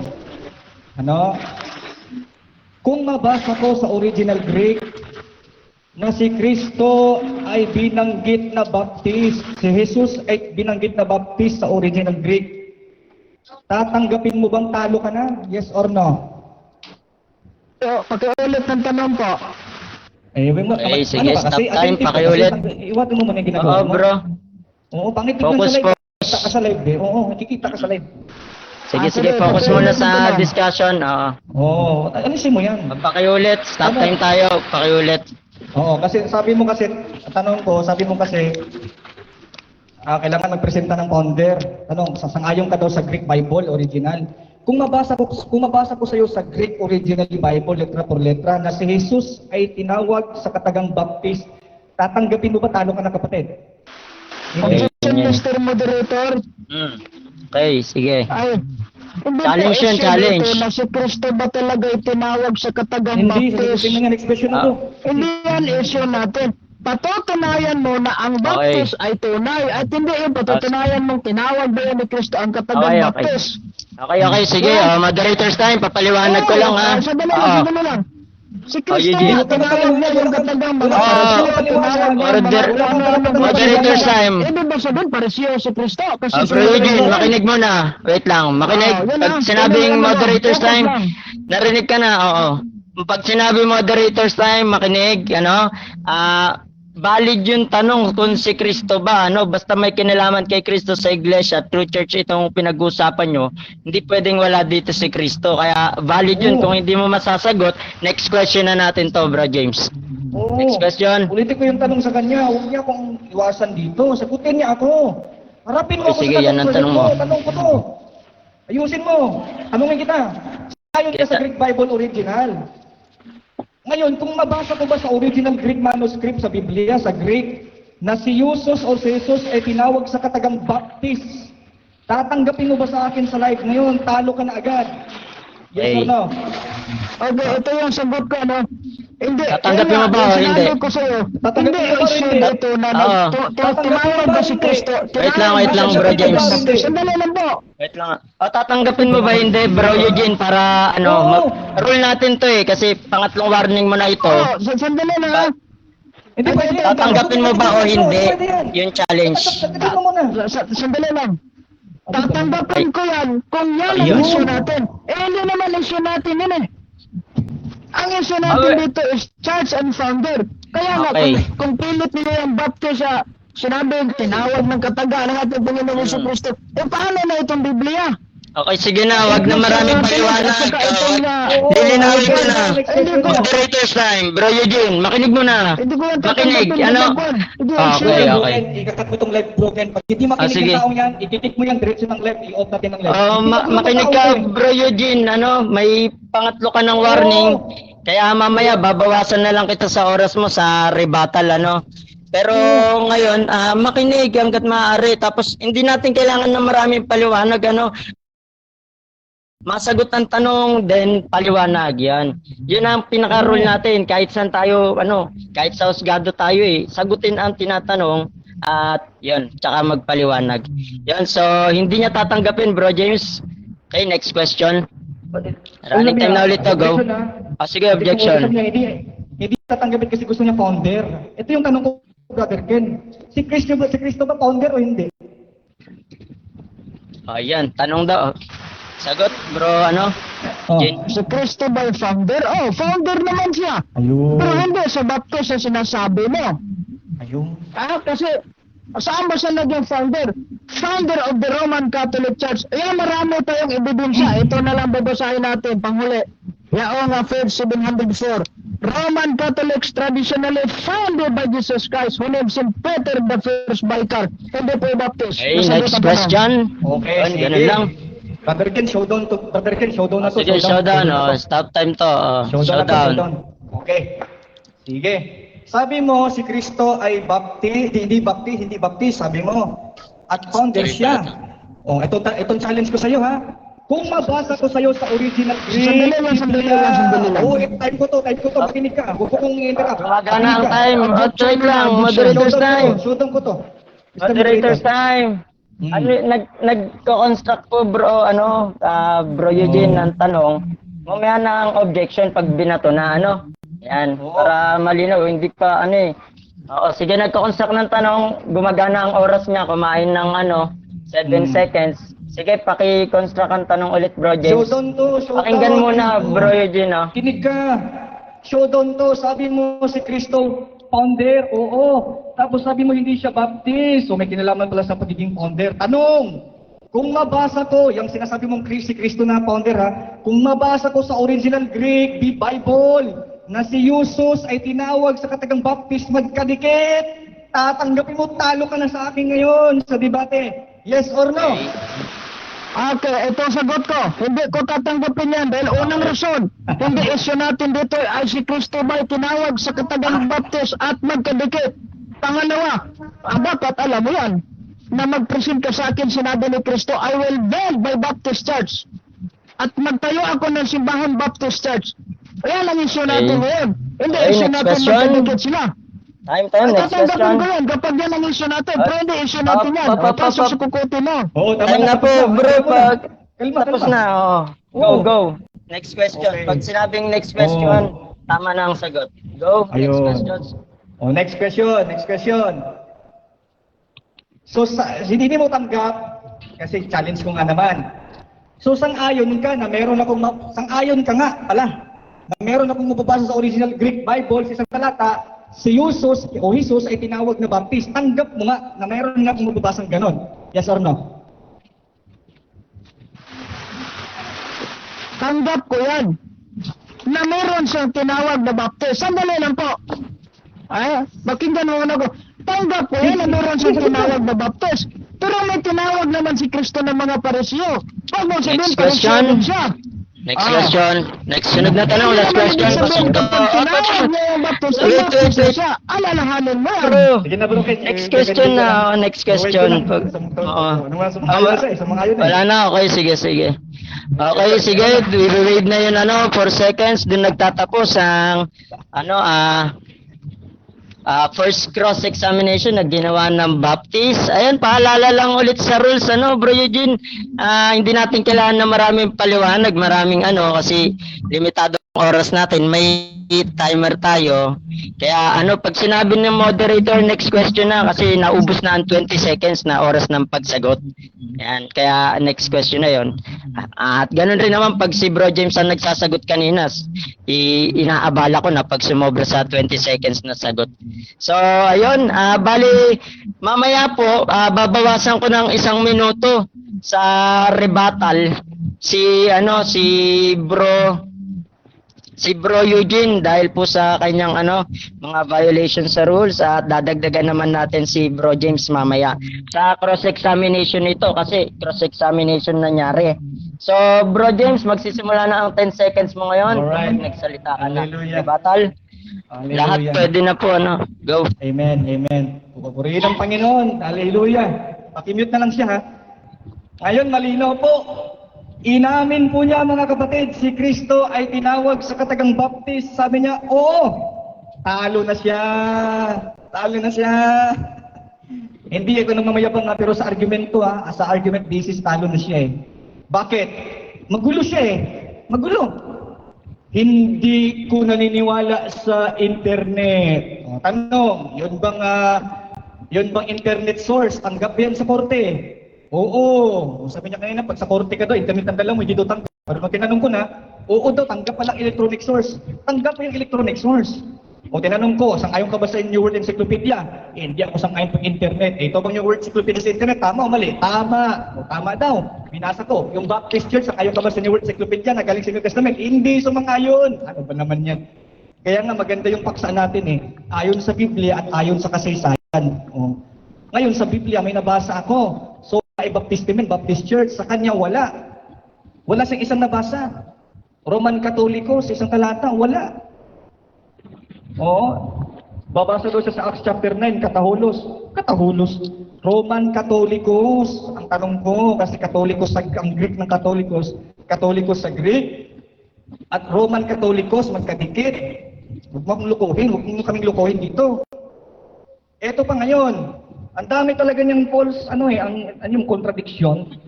ano? Kung mabasa ko sa original Greek na si Kristo ay binanggit na baptist, si Jesus ay binanggit na baptist sa original Greek, tatanggapin mo bang talo ka na? Yes or no? So, pakiulit ng tanong po. Okay, sige, stop time, attentive ka pakiulit. kasi, iwatin mo muna yung ginagawa Oo, mo. bro. Oo, pangit tignan Focus, sa live. focus. Nakikita ka sa live eh. Oo, nakikita ka sa live. Sige, Sige, focus pakiulit muna yung sa tanong. discussion. Oo. Oo, alisin mo yan. Pakiulit, stop time tayo, pakiulit. Oo, kasi sabi mo kasi, tanong ko, sabi mo kasi, kailangan magpresenta ng founder. Tanong, sasang-ayon ka daw sa Greek Bible original. Kung mabasa ko sa iyo sa Greek Original Bible, letra por letra, na si Jesus ay tinawag sa katagang baptist, tatanggapin mo ba talo ka na kapatid? Hindi. Objection, Ganyan. Mr. Moderator. Okay, sige. Ay, hindi Challenge po yun, issue challenge. dito na si Kristo ba talaga itinawag sa katagang Hindi, baptist? sagutin mo yan, expression na to. Hindi yan issue natin. Patutunayan mo na ang baptist ay tunay at hindi yung patutunayan mong tinawag ba yan ni Kristo ang katagang Okay, okay. baptist. Okay, sige. Moderator's time, papaliwanag ko lang ha. Sandali lang, Oo. sandali lang. Si Kristo Eugene. yung tinawag niya yung katagang mga Oo. paresyo, tinawag niya yung mga Moderator's time. Hindi ba sabihin paresyo si Kristo? Kasi Bro Eugene, makinig mo na. Wait lang, makinig. yun Pag lang. sinabing Yun lang, moderator's focus time, lang. narinig ka na, oo. Pag sinabi moderator's time, makinig, valid yung tanong kung si Kristo ba, basta may kinalaman kay Kristo sa iglesia, true church itong pinag-uusapan nyo, hindi pwedeng wala dito si Kristo. Kaya valid yun. Kung hindi mo masasagot, next question na natin to, bro James. Oo. Next question. Ulitin ko yung tanong sa kanya, huwag niya akong iwasan dito, sagutin niya ako. Harapin mo Okay, ako sige, sa yan ang tanong mo. Tanong ko to. Ayusin mo. Tanungin kita. Ayon ka sa Kita. Greek Bible original. Ngayon, kung mabasa ko ba sa original Greek manuscript sa Biblia, sa Greek, na si Jesus o si Jesus ay tinawag sa katagang baptist, tatanggapin mo ba sa akin sa live ngayon? Talo ka na agad. Yes or Hey. no? Okay, ito yung sagot ko, no? Hindi. Tatanggapin mo ba o yung hindi? sinabi ko sa'yo, Tatanggapin hindi mo ba o issue hindi? dito na Oo. tinawag ba si Kristo? Wait lang, bro James. Sandali lang po. Wait lang. Tatanggapin mo ba hindi, bro Eugene, para Oo. rule natin to kasi pangatlong warning mo na ito. Oh, sandali lang ha. Hindi pwede. Tatanggapin mo ba o hindi? Pwede yan. Yung challenge. Tatanggapin mo muna. Sandali lang. Tatanggapin ko yan kung yan ang Ayun. issue natin. Hindi naman issue natin yun eh. Ang issue natin Okay. dito is church and founder. Kaya nga, Okay. kung pilit nila yung baptist sa sinabi, tinawag ng kataga ng ating Panginoon Yesu Cristo, paano na itong Biblia? Okay, sige na. Wag na maraming paliwanag. Lilinawin ko na. Hindi ko, Moderator's time. Bro Eugene, makinig mo na. hindi ko yan Makinig. tatanggapin. Hindi, Okay, okay. okay. Ikakat mo itong live broken. Pag hindi makinig sige. yung taong yan, ikitik mo yan diretso ng live, i-off natin ng live. Makinig ka, Bro Eugene. May pangatlo ka ng warning. Kaya mamaya, babawasan na lang kita sa oras mo sa rebuttal, Pero ngayon, makinig hanggat maaari. Tapos, hindi natin kailangan ng maraming paliwanag, Masagot ang tanong, then paliwanag, yan. Yun ang pinaka-rule natin. Kahit saan tayo, kahit sa husgado tayo, sagutin ang tinatanong, at yun, tsaka magpaliwanag. Yun, so, hindi niya tatanggapin, Bro James. Okay, next question. Running time na ulit to, go. Sige, objection. Hindi tatanggapin kasi gusto niya founder. Ito yung tanong ko, Brother Ken. Si Kristo ba founder o hindi? Ayan, tanong daw. Sagot, bro, Jane. Si Cristo ba yung founder? Oh, founder naman siya. Ayun. Pero hindi sa baptist na sinasabi mo. Ayun. Kasi saan ba siya naging founder? Founder of the Roman Catholic Church. Ayan, marami tayong ebidensya. Ito na lang babasahin natin, panghuli. Yaong faith 704. Roman Catholics traditionally founded by Jesus Christ who names him Peter the first Vicar. Hindi po yung Baptist. Okay, Nasagot next ang tanong. question. Okay, Yun, ganun lang. Brother Ken, showdown na to. Sige, showdown. Stop time to. Showdown. Okay. Sige. Sabi mo, si Kristo ay hindi baptist, sabi mo. At founder siya. Oh, itong challenge ko sa iyo ha. Kung mabasa ko sa'yo sa original Greek, Sandali lang, sandali lang, sandali lang. Oo, time ko to, makinig ka. Huwag ko kong i-interrupt. Gumagana ang Makinig ka. time. Wait lang, moderator's time. Showdown ko to. Mr. Moderator's time. Ano, nagko-construct po bro, bro Eugene ng tanong. Mamaya na ang objection pag binato na Yan, para malinaw, hindi pa Oo, sige, nagko-construct ng tanong, gumagana ang oras niya, kumain ng 7 seconds. Sige, paki-construct ang tanong ulit, bro James. Showdown to, showdown. Pakinggan muna, bro Eugene, Kinig ka. Showdown to. Sabi mo si Kristo, founder. Oo. Tapos sabi mo hindi siya baptist. So may kinalaman pala sa pagiging founder. Tanong, kung mabasa ko, yung sinasabi mong si Kristo na founder ha, kung mabasa ko sa original Greek, the Bible, na si Jesus ay tinawag sa katagang baptist magkadikit, tatanggapin mo, talo ka na sa akin ngayon sa debate. Yes or no? Okay, ito ang sagot ko. Hindi ko tatanggapin yan dahil unang rason, hindi issue natin dito ay si Kristo ba ay tinawag sa katagang baptist at magkadikit. Pangalawa, dapat alam mo yan, na mag-present ka sa akin, sinabi ni Kristo, I will build my Baptist church. At magtayo ako ng simbahan Baptist church. Kaya lang issue natin ngayon. Hindi Okay, issue next natin question. magkadikit sila. Time, next Tatanggapin question. ko yan kapag yan ang issue natin. Pero hindi issue natin yan. Pasok sa kukuti mo. Oo, Time na po, bro, pag tapos na, Go, Oo. go. Next question. Okay. Pag sinabing next question, tama na ang sagot. Go, next Ayun. question. Oh, next question. So, hindi mo tanggap, kasi challenge ko nga naman. So, sang-ayon ka na meron sang-ayon ka nga pala, na meron akong mababasa sa original Greek Bible, sa isang talata, si Jesus ay tinawag na baptist. Tanggap mo nga na meron nga akong mababasang ganon. Yes or no? Tanggap ko yan. Na meron siyang tinawag na baptist. Sandali lang po. Ay, pakinggan mo ko. Tanggap ko yan na meron siyang tinawag na baptist. Pero may tinawag naman si Kristo ng mga paresyo. Huwag mo sabihin, Next question. paresyo din siya. Next question. Next sunod na tanong, last question. Kapag tinawag niya yung baptist, ang Wait, baptist wait. siya. Alalahanin mo yan. Bro, Sige na bro, next question na. Next question. Oo. Wala na, okay, sige. Okay, sige, i-wave na yun 4 seconds, dun nagtatapos ang first cross-examination na ginawa ng Baptist. Ayan, paalala lang ulit sa rules, Bro Eugene. Hindi natin kailangan na maraming paliwanag, maraming kasi limitado ang oras natin. May timer tayo. Kaya pag sinabi ng moderator, next question na kasi naubos na ang 20 seconds na oras ng pagsagot. Ayan, kaya next question na yon. At ganun rin naman pag si Bro James ang nagsasagot kanina, inaabala ko na pag sumobra sa 20 seconds na sagot. So, ayun, bali, mamaya po, babawasan ko ng 1 minuto sa rebuttal si Bro Eugene dahil po sa kanyang mga violations sa rules at dadagdagan naman natin si Bro James mamaya sa cross-examination nito kasi cross-examination nangyari. So, Bro James, magsisimula na ang 10 seconds mo ngayon. Alright. Kapag nagsalita ka na. Hallelujah. Rebuttal. Hallelujah. Lahat pwede na po, Go. Amen, amen. Pupurihin ang Panginoon. Hallelujah. Pakimute na lang siya, ha? Ngayon, malinaw po. Inamin po niya, mga kapatid, si Kristo ay tinawag sa katagang baptist. Sabi niya, oo, talo na siya. Hindi ako namamayabang nga, pero sa argumento, sa argument basis, talo na siya eh. Bakit? Magulo siya eh. Magulo. Hindi ko naniniwala sa internet. Tanong, yun bang internet source? Tanggap yan sa korte? Oo. Sabi niya kanina, pag sa korte ka daw, internet ang dala mo, hindi daw tanggap. Pero pag tinanong ko na, oo daw, tanggap palang electronic source. Tanggap pa yung electronic source. O tinanong ko, sang-ayon ka ba sa New World Encyclopedia? Hindi ako sang-ayon pag internet. Ito bang New World Encyclopedia sa internet? Tama o mali? Tama. O tama daw. Binasa ko. Yung Baptist Church, sang-ayon ka ba sa New World Encyclopedia na galing sa New Testament? Hindi sumang-ayon. Ano ba naman yan? Kaya nga maganda yung paksa natin eh. Ayon sa Biblia at ayon sa kasaysayan. O. Ngayon sa Biblia may nabasa ako. So ay Baptist Church, sa kanya wala. Wala siyang isang nabasa. Roman Katoliko sa isang talata, wala. Oo. Babasa doon siya sa Acts chapter 9, Katahulos. Katahulos. Roman Catholicos. Ang tanong ko, kasi Catholicos ang Greek ng Catholicos, Catholicos sa Greek, at Roman Catholicos, magkadikit. Huwag mo akong lukuhin, huwag mo kaming lukuhin dito. Eto pa ngayon, ang dami talaga niyang false, yung contradiction.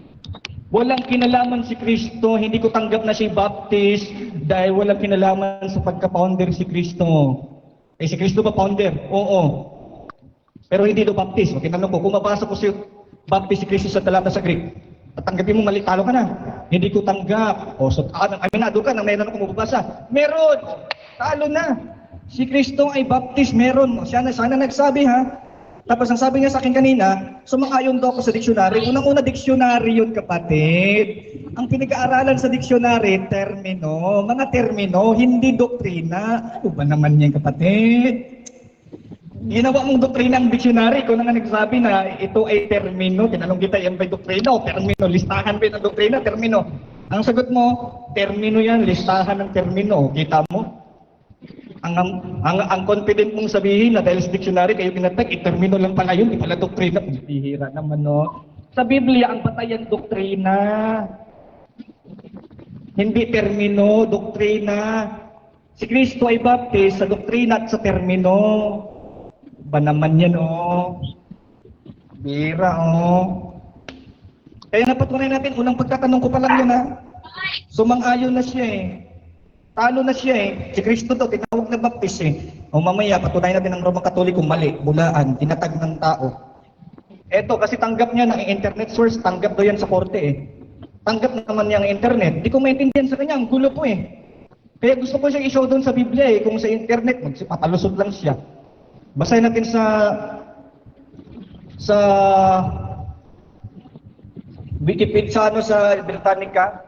Walang kinalaman si Kristo, hindi ko tanggap na siya Baptist dahil walang kinalaman sa pagka-founder si Kristo. Eh, si Kristo ba founder? Oo. Pero hindi daw Baptist. O, tinanong ko, kung mabasa ko si Baptist si Kristo sa talata sa Greek, at tanggapin mo mali, talo ka na. Hindi ko tanggap. O, so, aminado ka na mayroon akong mababasa. Meron! Talo na! Si Kristo ay Baptist, meron. Sana nagsabi ha. Tapos ang sabi niya sa akin kanina, sumakayon daw ako sa dictionary. Unang-una dictionary yun, kapatid. Ang pinag-aaralan sa dictionary, termino. Mga termino, hindi doktrina. Ano ba naman yan, kapatid? Ginawa mong doktrina ang dictionary. Kung nga nagsabi na ito ay termino, tinanong kita, yan ba'y doktrina o termino? Listahan ba ng doktrina? Termino. Ang sagot mo, termino yan, listahan ng termino. Kita mo? Ang confident mong sabihin na dahil sa dictionary kayo pinatag, termino lang pala yun, di pala doktrina. Bihira naman, no? Sa Biblia, ang batayan doktrina. Hindi termino, doktrina. Si Kristo ay Baptist sa doktrina at sa termino. Ba naman yan, oh. Bihira, oh. Kaya napatunay natin, unang pagtatanong ko pa lang yun, ha? Sumang-ayon na siya, eh. Talo na siya eh. Si Kristo to, tinawag na Baptist eh. O mamaya, patunay natin ng Romang Katoliko, mali, bulaan, tinatag ng tao. Eto, kasi tanggap niya ng internet source, tanggap daw yan sa korte eh. Tanggap naman niya ang internet. Di ko maintindihan sa kanya, ang gulo po eh. Kaya gusto ko siyang i-show doon sa Biblia eh, kung sa internet, magpapalusot lang siya. Basahin natin sa Wikipedia, sa Britannica.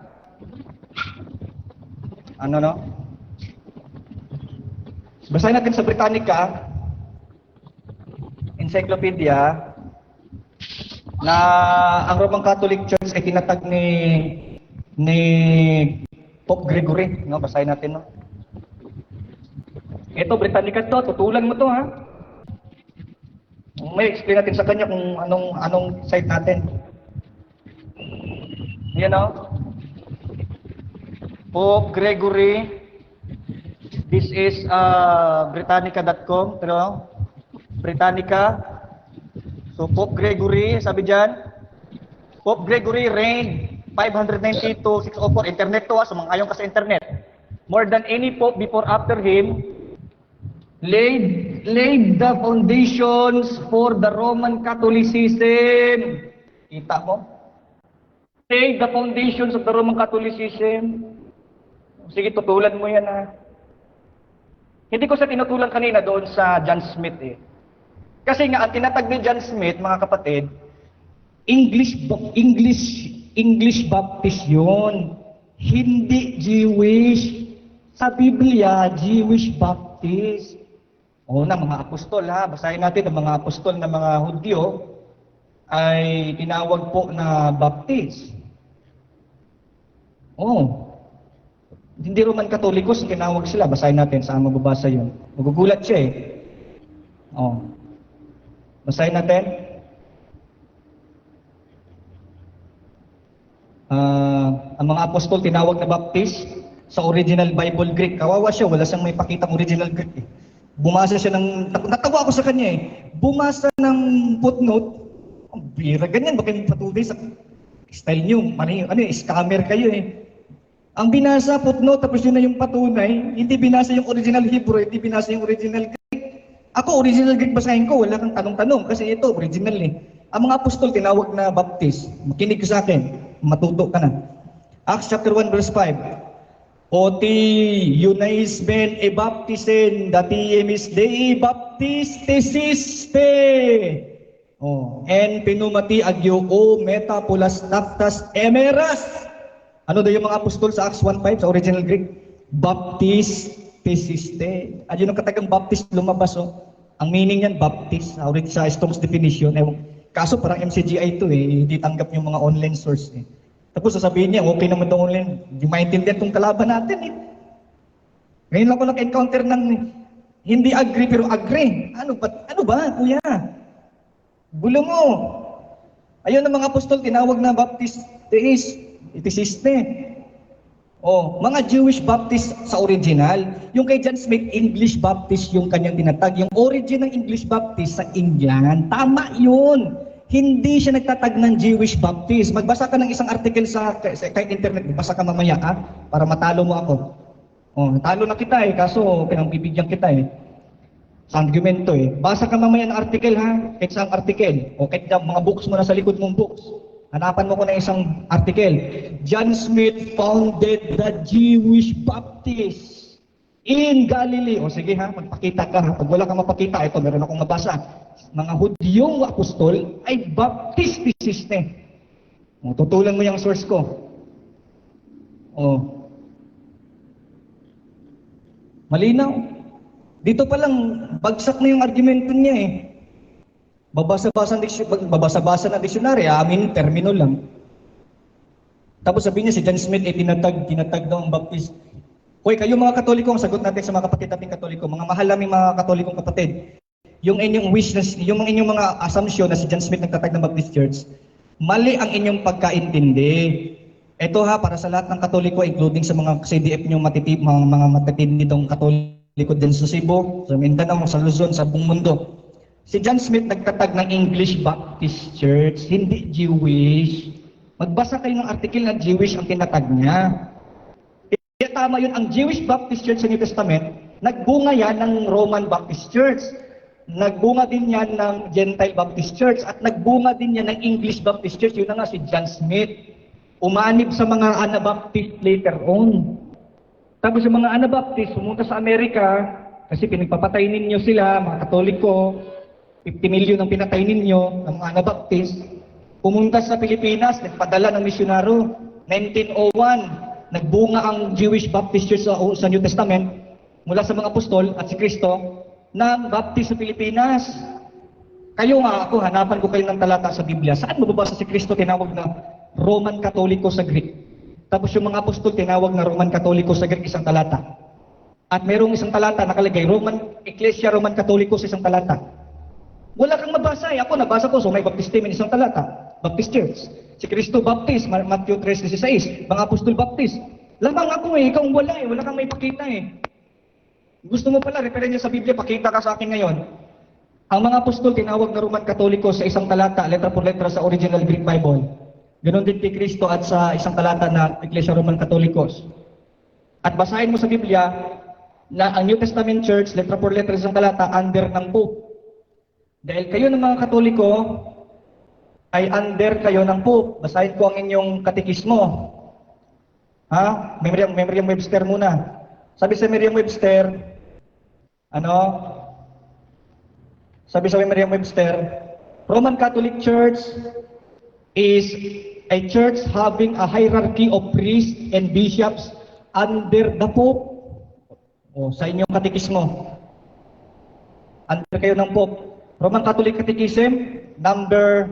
Basahin natin sa Britannica, Encyclopedia, na ang Roman Catholic Church ay tinatag ni Pope Gregory. No? Basahin natin, no? Ito, Britannica to, tutulan mo to, ha? May explain natin sa kanya kung anong site natin. Yan, no? Pope Gregory, this is Britannica.com, pero Britannica. So Pope Gregory, sabi dyan, Pope Gregory reigned 592-604, internet to ha, sumang-ayon ka sa internet. More than any pope before after him, laid the foundations for the Roman Catholicism. Kita mo? Laid the foundations of the Roman Catholicism. Sige, tutulan mo yan ha. Hindi ko sa tinutulan kanina doon sa John Smith eh. Kasi nga, ang tinatag ni John Smith, mga kapatid, English Baptist yun. Hindi Jewish. Sa Biblia, Jewish Baptist. O na, mga apostol ha. Basahin natin ang mga apostol na mga Hudyo ay tinawag po na Baptist. Oh. Hindi Roman Katolikos, tinawag sila. Basahin natin, saan mababasa yun. Magugulat siya eh. Oh. Basahin natin. Ang mga apostol tinawag na Baptist sa original Bible Greek. Kawawa siya, wala siyang may pakitang original Greek eh. Bumasa siya natawa ako sa kanya eh. Bumasa ng footnote. Ang bira, ganyan, baka yung patuloy sa style nyo. Scammer kayo eh. Ang binasa, footnote, tapos yun na yung patunay, hindi binasa yung original Hebrew, hindi binasa yung original Greek. Ako, original Greek basahin ko, wala kang tanong-tanong, kasi ito, original eh. Ang mga apostol, tinawag na Baptist. Makinig ka sa akin, matuto ka na. Acts chapter 1, verse 5. Oti Eunice ben e baptisen, dati emis dei baptistisiste. En pinumati agyo o metapulas naftas emeras. Ano daw yung mga apostol sa Acts 1.5 sa original Greek? Baptistisiste. Ayun yung katagang Baptist lumabas, oh. Ang meaning yan, Baptist. Sa Strong's definition. Kaso parang MCGI ito eh. Hindi tanggap yung mga online source eh. Tapos sasabihin niya, okay naman itong online. Hindi maintindihan itong kalaban natin eh. Ngayon lang ako nag-encounter ng Hindi agree pero agree. Ano ba, kuya? Gulo mo. Ayun ang mga apostol, tinawag na Baptist theist, etisiste. Oh, mga Jewish Baptist sa original. Yung kay John Smith, English Baptist yung kanyang tinatag. Yung origin ng English Baptist sa England, tama yun. Hindi siya nagtatag ng Jewish Baptist. Magbasa ka ng isang article sa kahit internet, magbasa ka mamaya para matalo mo ako. Oh, talo na kita kaso pinagbibigyan kita sa argumento Basa ka mamaya ng article kahit isang article. O kahit mga books mo na sa likod mong books. Hanapan mo ko ng isang article. John Smith founded the Jewish Baptist in Galilee. O sige magpakita ka Pag wala kang mapakita, ito meron akong mabasa. Mga Hudyong apostol ay Baptistisiste. O, tutulan mo yung source ko. O. Malinaw. Dito pa lang, bagsak na yung argumento niya Babasa-basa ng dictionary, amin, termino lang. Tapos sabihin niya si John Smith tinatag daw ang Baptist. Hoy, kayo mga Katoliko, ang sagot natin sa mga kapatid nating Katoliko, mga mahal naming mga Katolikong kapatid. Yung inyong wish, yung inyong mga assumption na si John Smith nagtatag ng Baptist Church, mali ang inyong pagkaintindi. Ito para sa lahat ng Katoliko, including sa mga CDF nyo mga matitindong Katoliko din sa Cebu, sa Mindanao, sa Luzon, sa buong mundo. Si John Smith nagtatag ng English Baptist Church, hindi Jewish. Magbasa kayo ng article na Jewish ang tinatag niya. Kaya tama yun, ang Jewish Baptist Church sa New Testament, nagbunga yan ng Roman Baptist Church. Nagbunga din yan ng Gentile Baptist Church at nagbunga din yan ng English Baptist Church. Yun na nga si John Smith. Umanib sa mga Anabaptist later on. Tapos yung mga Anabaptist, pumunta sa Amerika, kasi pinagpapatay ninyo sila, mga Katoliko, 50 million ang pinatay ninyo ng mga Anabaptist. Pumunta sa Pilipinas, nagpadala ng misyonaro. 1901, nagbunga ang Jewish Baptist Church sa New Testament mula sa mga apostol at si Kristo ng Baptist sa Pilipinas. Kayo ako, hanapan ko kayo ng talata sa Biblia. Saan mababasa si Kristo tinawag na Roman Katoliko sa Greek? Tapos yung mga apostol tinawag na Roman Katoliko sa Greek isang talata. At mayroong isang talata nakalagay, Ecclesia Roman Katoliko sa isang talata. Wala kang mabasa Ako nabasa ko, so may baptism in isang talata. Baptist Church. Si Kristo Baptist, Matthew 3:16. Mga apostol Baptist. Lamang ako ikaw wala Wala kang may pakita Gusto mo pala, referensya sa Biblia, pakita ka sa akin ngayon. Ang mga apostol tinawag na Roman Katoliko sa isang talata, letra por letra sa original Greek Bible. Ganon din kay Kristo at sa isang talata na Iglesia Roman Katolikos. At basahin mo sa Biblia na ang New Testament Church, letra por letra sa isang talata, under ng Pope. Dahil kayo ng mga Katoliko ay under kayo ng Pope. Basahin ko ang inyong katekismo. Merriam-Webster muna. Sabi sa Merriam-Webster, Sabi sa Merriam-Webster, Roman Catholic Church is a church having a hierarchy of priests and bishops under the Pope. Sa inyong katekismo. Under kayo ng Pope. Roman Catholic Catechism, number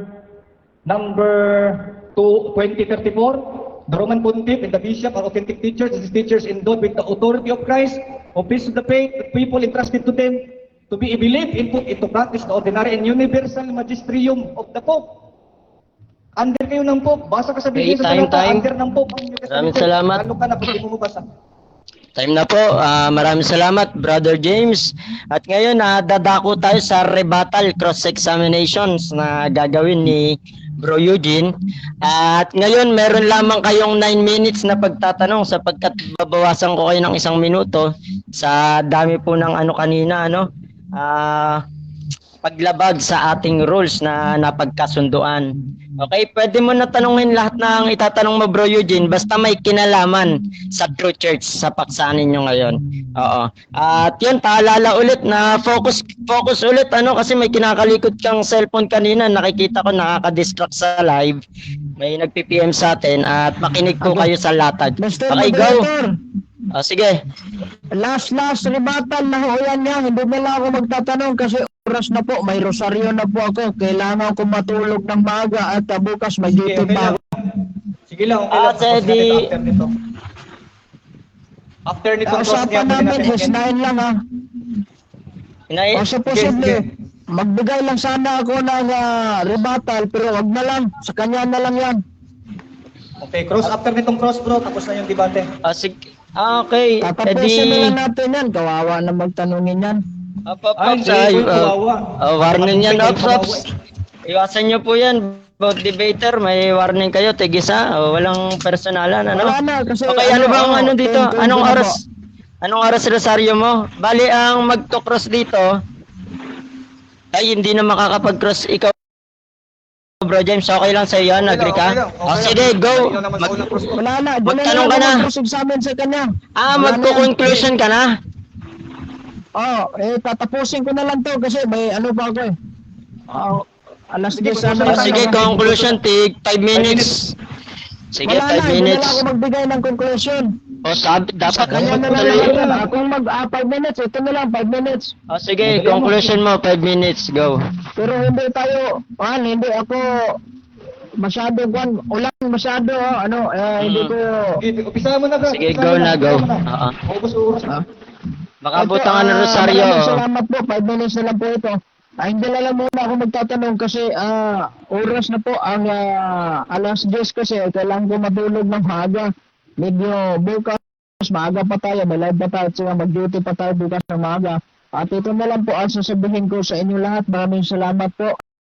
2034, the Roman Pontiff and the Bishop are authentic teachers. These teachers endowed with the authority of Christ, office of the faith, the people entrusted to them, to be believed and put into practice the ordinary and universal magisterium of the Pope. Under kayo ng Pope, basa ka sa Biblia sa talata, under ng Pope. Maraming salamat. Ano ka na pag di mo mabasa? Time na po. Maraming salamat, Brother James. At ngayon, dadako tayo sa rebuttal cross-examinations na gagawin ni Bro Eugene. At ngayon, meron lamang kayong 9 minutes na pagtatanong sapagkat babawasan ko kayo ng 1 minuto sa dami po ng kanina, paglabag sa ating rules na napagkasunduan. Okay, pwede mo na tanungin lahat ng itatanong mo, Bro Eugene, basta may kinalaman sa True Church sa paksa ninyo ngayon. Oo. At yun, paalala ulit na focus ulit, kasi may kinakalikot kang cellphone kanina, nakikita ko nakaka-distract sa live. May nagpi-PM sa atin at makinig po kayo sa latag. Mr. Okay, go. Moderator, Sige. last rebuttal na ho yan hindi na lang ako magtatanong kasi oras na po, may rosaryo na po ako. Kailangan ko matulog ng maaga at bukas may duty pa ako. Sige lang, okay lang. After nito, Usapan namin is 9 lang Inay, O sa posible, magbigay lang sana ako ng rebuttal, pero wag na lang. Sa kanya na lang yan. Okay, cross after nitong cross bro, tapos na yung debate. sige. Okay, Tatapusin na edi... lang natin yan. Kawawa na magtanungin yan. Ops, hindi po kawawa. warning yan, Dapat ops. Iwasan nyo po yan. Both debater, may warning kayo, tigisa. Walang personalan, ano? Wala na, kasi Okay, ano bang ano dito? 10-20 Anong na oras? Anong oras Rosario mo? Bali, ang magto-cross dito, ay hindi na makakapag-cross ikaw, bro James. Okay lang sa'yo yan, agree ka? O sige, go. Wala na, Magtanong ka na. Mag-examine sa kanya. Magko-conclusion ka na? Tatapusin ko na lang to kasi may ano pa ako eh. Alas 10 sana lang. Sige, conclusion, tig 5 minutes. Sige, Wala 5 na, hindi minutes. na ako magbigay ng conclusion. O sabi, dapat Kanya na lang tuloy. yan. Kung 5 minutes, ito na lang 5 minutes. O sige, conclusion mo, 5 minutes, go. Pero hindi tayo, hindi ako masyado ulan masyado, hindi ko. Umpisa mo na bro. Sige, Umpisa go mo na, go. Ubus oras. Baka butang ano, Rosario. Maraming salamat po, 5 minutes na lang po ito. Hindi na lang muna ako magtatanong kasi oras na po ang alas 10 kasi kailangan ko matulog ng maaga. Medyo bukas maaga pa tayo, may live pa tayo, at mag-duty pa tayo bukas ng maaga. At ito na lang po ang sasabihin ko sa inyo lahat. Maraming salamat po.